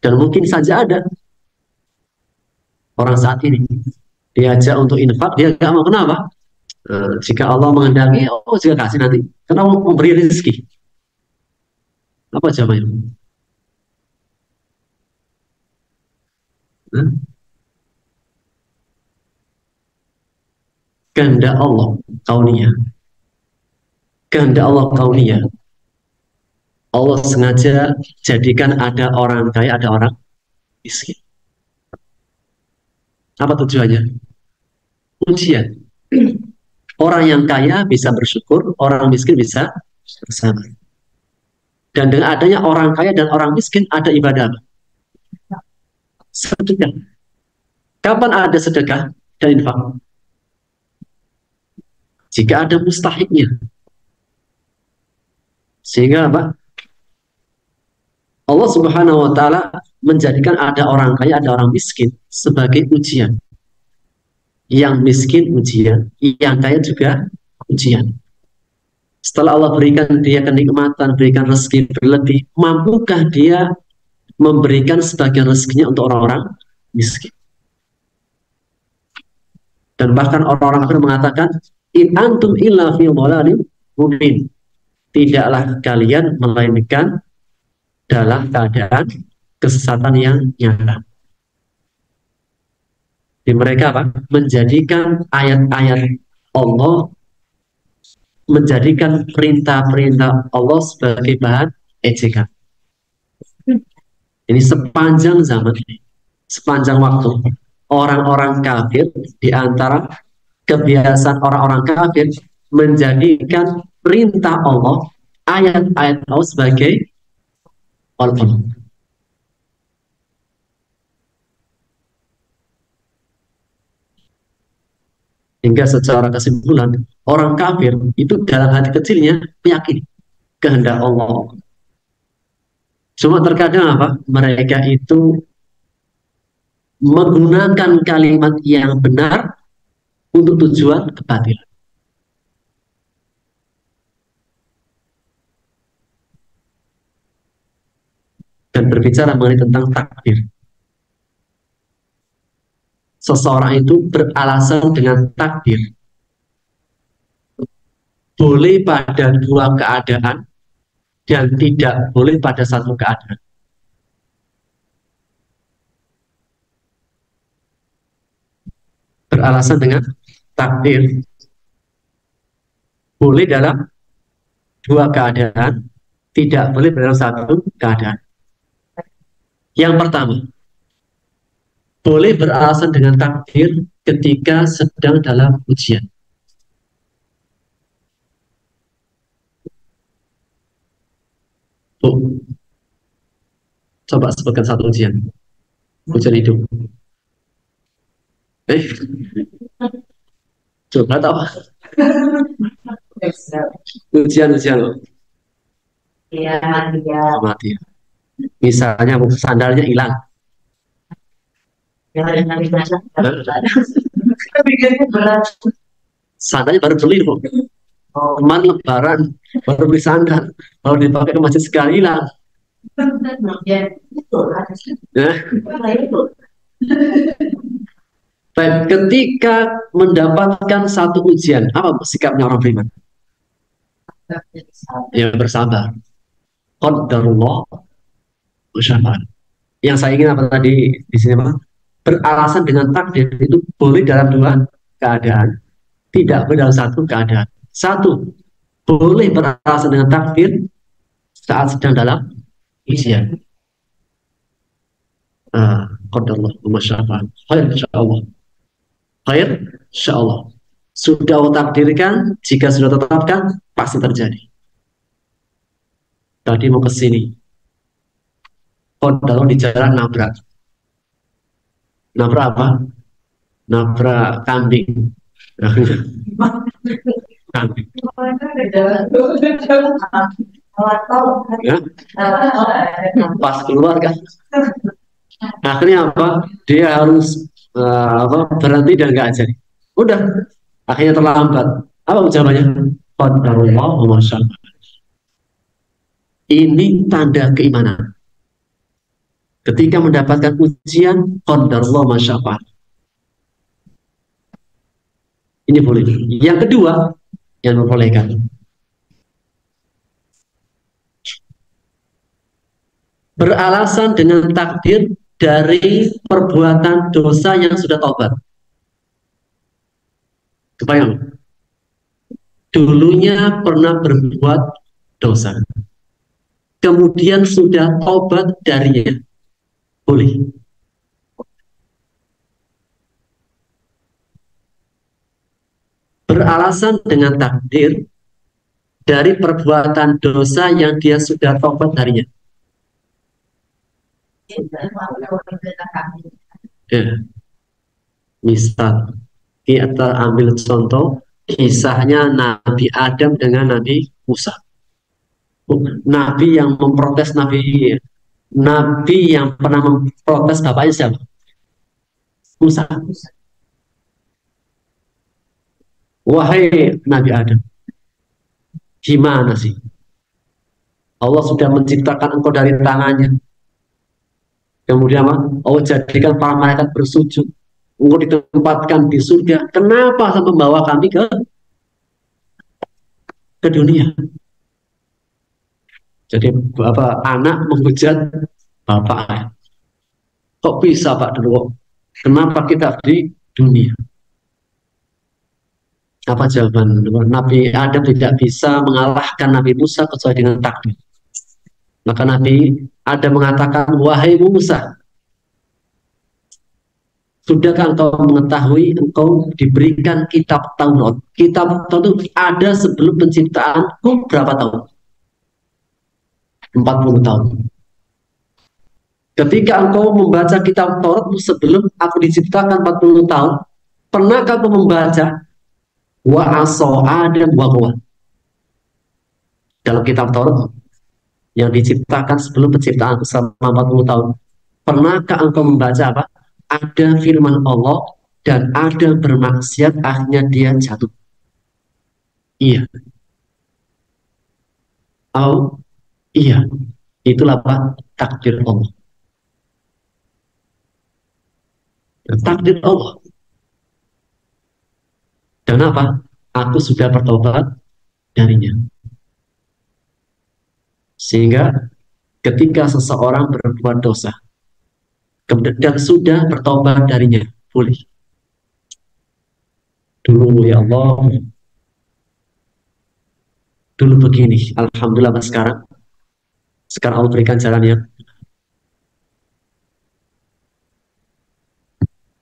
Dan mungkin saja ada orang saat ini diajak untuk infak, dia nggak mau. Kenapa? Jika Allah menghendaki, Allah juga kasih nanti. Karena Allah memberi rezeki. Apa jawabannya? Kehendak Allah kauniyah. Kehendak Allah kauniyah. Allah sengaja jadikan ada orang kaya, ada orang miskin. Apa tujuannya? Ujian. Orang yang kaya bisa bersyukur, orang miskin bisa bersabar. Dan dengan adanya orang kaya dan orang miskin ada ibadah. Sedekah. Kapan ada sedekah dan infak? Jika ada mustahiknya. Sehingga apa? Allah Subhanahu wa taala menjadikan ada orang kaya, ada orang miskin sebagai ujian. Yang miskin ujian, yang kaya juga ujian. Setelah Allah berikan dia kenikmatan, berikan rezeki berlebih, mampukah dia memberikan sebagian rezekinya untuk orang-orang miskin? Dan bahkan orang-orang kafir mengatakan, in antum illa fi dhalalin mubin. Tidaklah kalian melainkan dalam keadaan kesesatan yang nyata. Di mereka apa? Menjadikan ayat-ayat Allah, menjadikan perintah-perintah Allah sebagai bahan ejekan. Ini sepanjang zaman ini, sepanjang waktu, orang-orang kafir, di antara kebiasaan orang-orang kafir menjadikan perintah Allah, ayat-ayat Allah sebagai Allah. Hingga secara kesimpulan, orang kafir itu dalam hati kecilnya meyakini kehendak Allah. Cuma terkadang apa? Mereka itu menggunakan kalimat yang benar untuk tujuan kebatilan. Dan berbicara mengenai tentang takdir. Seseorang itu beralasan dengan takdir. Boleh pada dua keadaan dan tidak boleh pada satu keadaan. Beralasan dengan takdir. Boleh dalam dua keadaan, tidak boleh dalam satu keadaan. Yang pertama, boleh beralasan dengan takdir ketika sedang dalam ujian. Bu, coba sebutkan satu ujian. Ujian hidup. Coba tahu. Ujian-ujian loh.
Iya, mati ya.
Mati. Misalnya sandalnya hilang. Sandalnya baru beli kok. Teman lebaran baru beli sandal, baru dipakai ke masjid sekali hilang. Ya. Baik, ketika mendapatkan satu ujian, apa sikapnya orang beriman? Ya, bersabar. Qadarullah usyafa'an. Yang saya ingin apa tadi di sini, Pak? Beralasan dengan takdir itu boleh dalam dua keadaan, tidak boleh dalam satu keadaan. Satu, boleh beralasan dengan takdir saat sedang dalam ujian. Qadarullah usyafa'an. Khair insyaallah. Khair insyaallah. Sudah Allah takdirkan, jika sudah tetapkan pasti terjadi. Tadi mau ke sini, Qadarullah di jalan nabrak. Nabrak apa? Nabrak kambing. Kambing. Ya? Pas keluar kan? Akhirnya apa? Dia harus berhenti dan nggak jadi. Udah, akhirnya terlambat. Apa ucapannya? Qadarullah wa masyaallah. Ini tanda keimanan. Ketika mendapatkan ujian, qadarullah masyaallah. Ini boleh. Yang kedua, yang membolehkan. Beralasan dengan takdir dari perbuatan dosa yang sudah taubat. Kebayang? Dulunya pernah berbuat dosa. kemudian sudah tobat darinya, boleh. Beralasan dengan takdir dari perbuatan dosa yang dia sudah tobat darinya. Ya. Misal kita ambil contoh kisahnya Nabi Adam dengan Nabi Musa. Nabi yang memprotes Nabi yang pernah memprotes bapaknya siapa? Musa. Wahai Nabi Adam, gimana sih? Allah sudah menciptakan engkau dari tangannya. Kemudian apa? Allah jadikan para malaikat bersujud. Engkau ditempatkan di surga. Kenapa sampai membawa kami ke dunia? Jadi anak menghujat bapak. Kok bisa Pak dulu? Kenapa kita di dunia? Apa jawaban? Nabi Adam tidak bisa mengalahkan Nabi Musa kecuali dengan takdir. Maka Nabi Adam mengatakan, wahai Musa, sudahkah engkau mengetahui engkau diberikan kitab Taurat? Kitab Taurat itu ada sebelum penciptaanku berapa tahun? 40 tahun. Ketika engkau membaca kitab Taurat sebelum aku diciptakan 40 tahun, pernahkah engkau membaca wa aso Adam wa huwa? Dalam kitab Taurat yang diciptakan sebelum penciptaan selama 40 tahun, pernahkah engkau membaca apa? Ada firman Allah dan ada bermaksiat, akhirnya dia jatuh. Iya. Oh, iya. Itulah apa? Takdir Allah. Takdir Allah. Dan apa? Aku sudah bertobat darinya. Sehingga ketika seseorang berbuat dosa dan sudah bertobat darinya, boleh. Dulu ya Allah, dulu begini, alhamdulillah sekarang Allah berikan jalan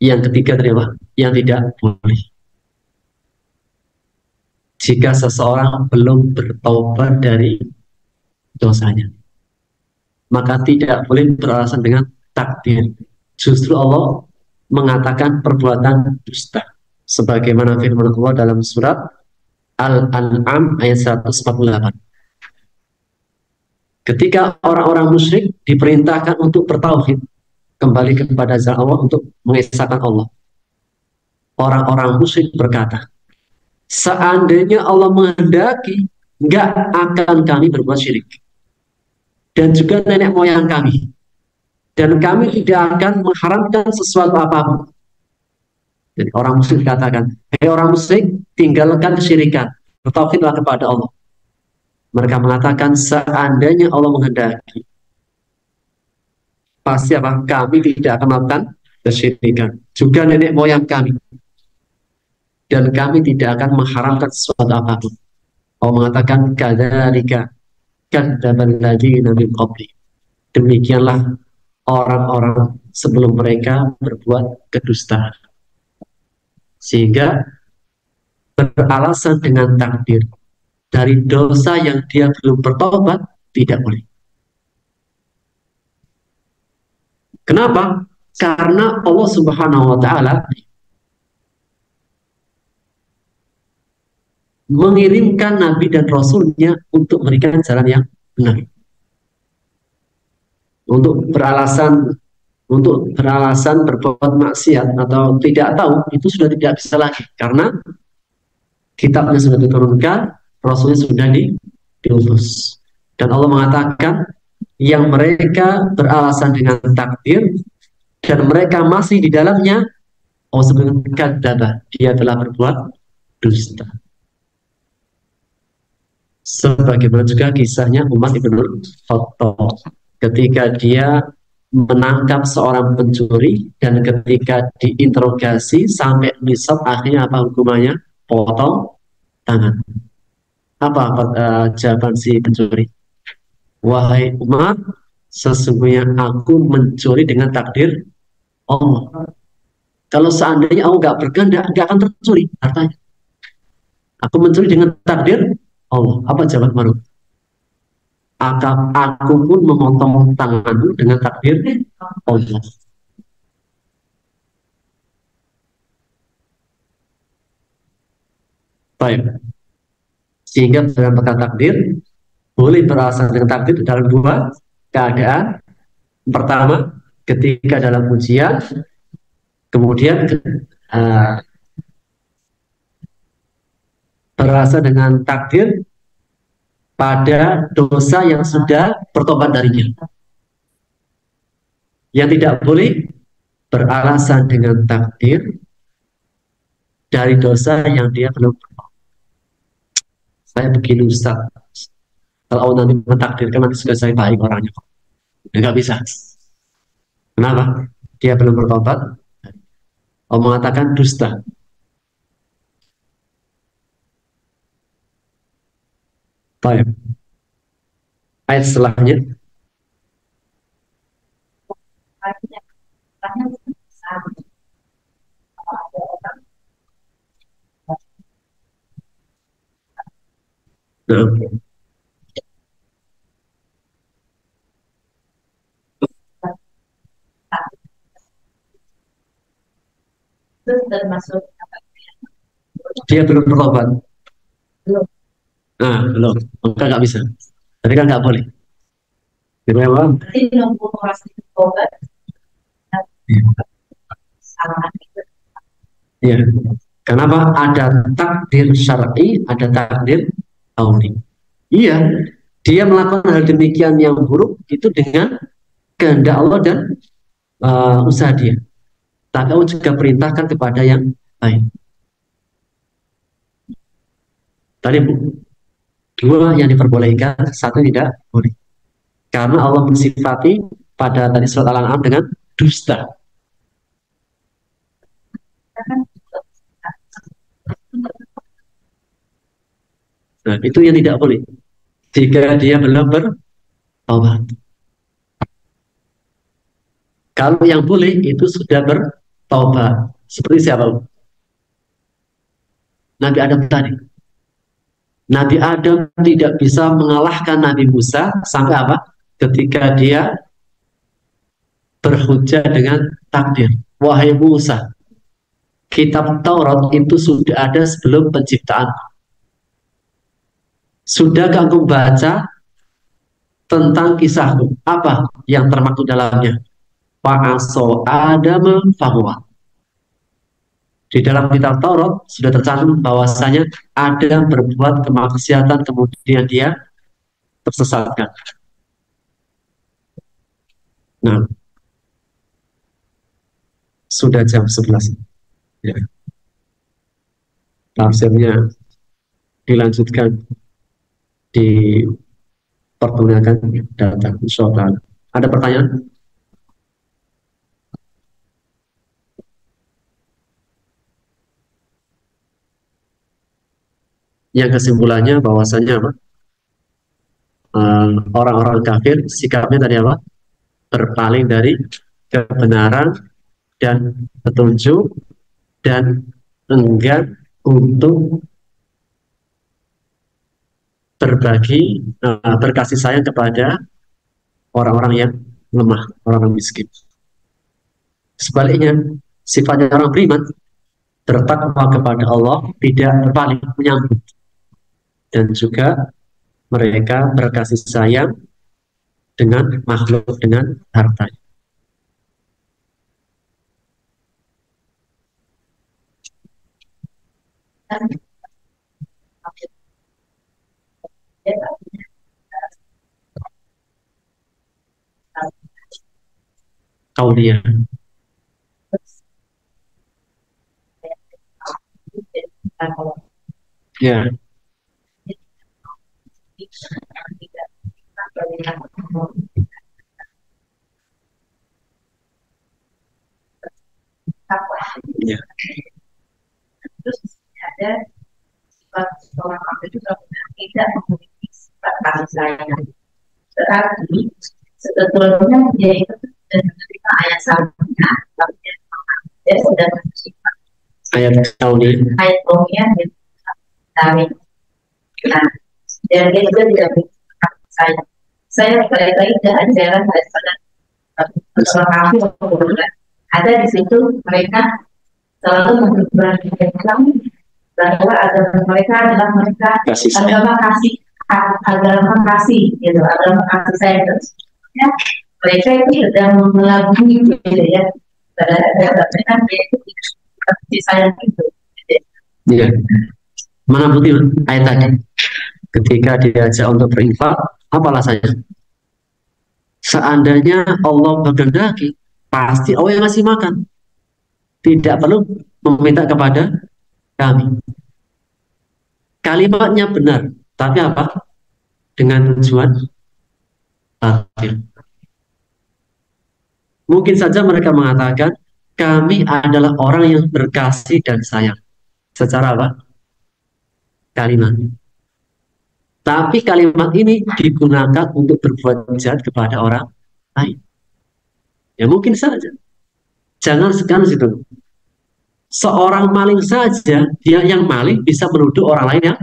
yang ketiga tadi apa? Yang tidak boleh. Jika seseorang belum bertobat dari dosanya, maka tidak boleh beralasan dengan takdir. Justru Allah mengatakan perbuatan dusta, sebagaimana firman Allah dalam surat Al-An'am ayat 148. Ketika orang-orang musyrik diperintahkan untuk bertauhid, kembali kepada zat Allah untuk mengesahkan Allah, orang-orang musyrik berkata, seandainya Allah menghendaki, nggak akan kami berbuat syirik, dan juga nenek moyang kami, dan kami tidak akan mengharamkan sesuatu apapun. Jadi orang musyrik katakan, hei orang musyrik, tinggalkan kesyirikan, bertauhidlah kepada Allah. Mereka mengatakan, seandainya Allah menghendaki, pasti apa? Kami tidak akan melakukan kesyirikan, juga nenek moyang kami, dan kami tidak akan mengharamkan sesuatu apapun. Allah mengatakan, kadzalika kadzdzabal ladzina min qabli. Demikianlah orang-orang sebelum mereka berbuat kedustaan. Sehingga beralasan dengan takdir dari dosa yang dia belum bertobat tidak boleh. Kenapa? Karena Allah Subhanahu wa taala mengirimkan nabi dan rasulnya untuk memberikan jalan yang benar. Untuk beralasan berbuat maksiat atau tidak tahu, itu sudah tidak bisa lagi, karena kitabnya sudah diturunkan, rasulnya sudah diutus. Dan Allah mengatakan yang mereka beralasan dengan takdir dan mereka masih di dalamnya, Allah sebutkan dia telah berbuat dusta. Sebagaimana juga kisahnya Umar ibn Khattab ketika dia menangkap seorang pencuri dan ketika diinterogasi sampai nisab, akhirnya apa hukumannya? Potong tangan. Apa jawaban si pencuri? Wahai Umar, sesungguhnya aku mencuri dengan takdir Allah. Kalau seandainya aku nggak berkehendak, nggak akan tercuri hartanya. Aku mencuri dengan takdir Allah. Apa jawaban Umar? Aku pun memotong tanganmu dengan takdir Allah. Baik. Sehingga dalam perkara takdir boleh beralasan dengan takdir dalam dua keadaan. Pertama, ketika dalam ujian, kemudian beralasan dengan takdir pada dosa yang sudah bertobat darinya. Yang tidak boleh beralasan dengan takdir dari dosa yang dia belum bertobat. Saya begini Ustaz, kalau Allah nanti mentakdirkan nanti sudah saya baik orangnya, nggak bisa. Kenapa? Dia belum bertobat. Allah mengatakan dusta. Baik. Ayat setelahnya. Nah,
termasuk
dia belum bertobat. Nah, belum. Maka nggak bisa. Tadi kan nggak boleh. Gimana, Bang?
berarti nunggu pasti obat sama itu.
Ya. Kenapa? Ada takdir syar'i, ada takdir kauni. Iya, dia melakukan hal demikian yang buruk itu dengan kehendak Allah dan usaha dia. Tapi Allah juga perintahkan kepada yang baik. Tadi dua yang diperbolehkan, satu tidak boleh. Karena Allah mensifati pada tadi surat Al-An'am dengan dusta. Nah, itu yang tidak boleh. Jika dia belum bertobat. Kalau yang boleh itu sudah bertobat. Seperti siapa? Nabi Adam tadi. Nabi Adam tidak bisa mengalahkan Nabi Musa sampai apa? Ketika dia berhujah dengan takdir. Wahai Musa, kitab Taurat itu sudah ada sebelum penciptaan. Sudahkah engkau baca tentang kisahku? Apa yang termaktub dalamnya? Fa'aso Adam fahuwa. Di dalam kitab Taurat sudah tercantum bahwasanya Adam berbuat kemaksiatan kemudian dia tersesatkan. Nah, sudah jam 11. Ya. Tafsirnya dilanjutkan di pertemuan akan datang. Insyaallah. Ada pertanyaan? Yang kesimpulannya bahwasanya apa? Orang-orang kafir sikapnya tadi apa? Berpaling dari kebenaran dan petunjuk dan enggan untuk berbagi berkasih sayang kepada orang-orang yang lemah, orang-orang miskin. Sebaliknya, sifatnya orang beriman bertakwa kepada Allah, tidak berpaling, menyambut, dan juga mereka berkasih sayang dengan makhluk, dengan hartanya. Kauliah. Ya. Ya.
Terus ada sifat seorang hamba juga tidak memiliki sifat kasih sayang. Berarti sebetulnya dia itu sudah menerima ayat salamnya, tapi dia sudah menerima
Ayat kauniyah.
ayat kaumnya dari nah, dan dia juga tidak berkata saya lagi tidak ajaran daripada orang kafir ada di situ mereka selalu memperhatikan bahwa agama mereka adalah mereka
Kasih sayang.
agama kasih gitu, agama kasih sayang. Ya, mereka itu sedang melabui gitu ya pada mereka itu kasih sayang itu.
Iya. Mana bukti ayat tadi? Ketika diajak untuk berinfak, apa alasannya? Seandainya Allah berkehendaki, pasti Allah yang ngasih makan. Tidak perlu meminta kepada kami. Kalimatnya benar, tapi apa? Dengan tujuan batil. Mungkin saja mereka mengatakan kami adalah orang yang berkasih dan sayang. Secara apa? Kalimat. Tapi kalimat ini digunakan untuk berbuat jahat kepada orang lain. Ya mungkin saja. Jangan sekarang situ. Seorang maling saja, dia yang maling bisa menuduh orang lain yang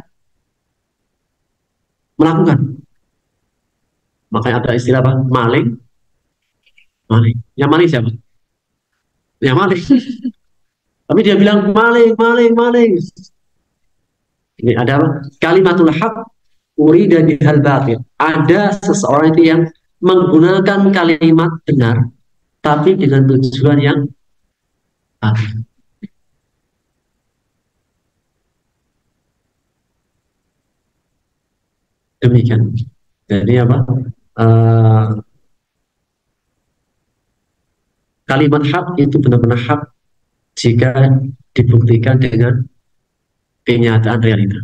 melakukan. Makanya ada istilah apa? Maling. Maling. Yang maling siapa? Yang maling. Tapi dia bilang maling, maling, maling. Ini ada apa? Kalimatul haq urida bihal batil. Ada seseorang itu yang menggunakan kalimat benar tapi dengan tujuan yang batil. Demikian. Jadi apa? Kalimat hak itu benar-benar hak jika dibuktikan dengan kenyataan realita.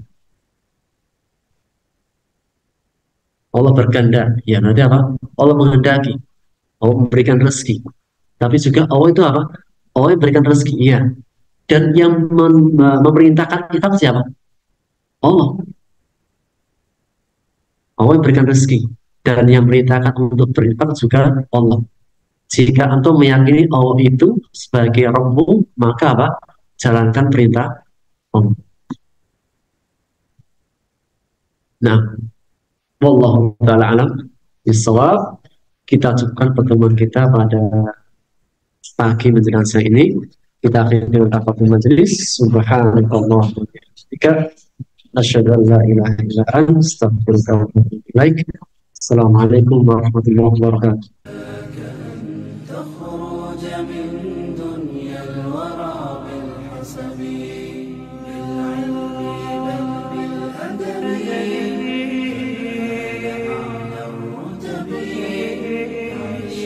Allah berkehendak, ya nanti apa? Allah menghendaki, Allah memberikan rezeki. Tapi juga Allah itu apa? Allah yang memberikan rezeki, iya. Dan yang memerintahkan kita siapa? Allah. Allah yang memberikan rezeki. Dan yang memerintahkan untuk berinfak juga Allah. Jika antum meyakini Allah itu sebagai Rabb, maka apa? Jalankan perintah Allah. Nah, wallahu ta'ala alam bisawab. Kita cukupkan pertemuan kita pada pagi menjelang siang ini. Kita akhiri dengan tafadhol majelis. Subhanallah wa bihamdika asyhadu an la ilaha illa anta astaghfiruka wa atubu ilaik. Assalamualaikum warahmatullahi wabarakatuh.
تخرج من دنيا الورى بالحسب بالعلم بل بالأدب على الرتب عيش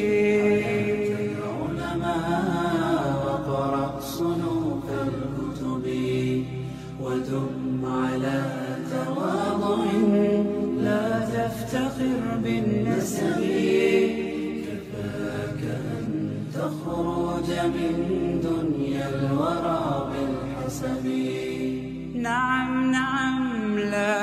حياة العلماء واقرأ صنوف الكتب ودم على تواضع لا تفتخر بالنسب تخرج من دنيا الورى بالحسب نعم نعم لا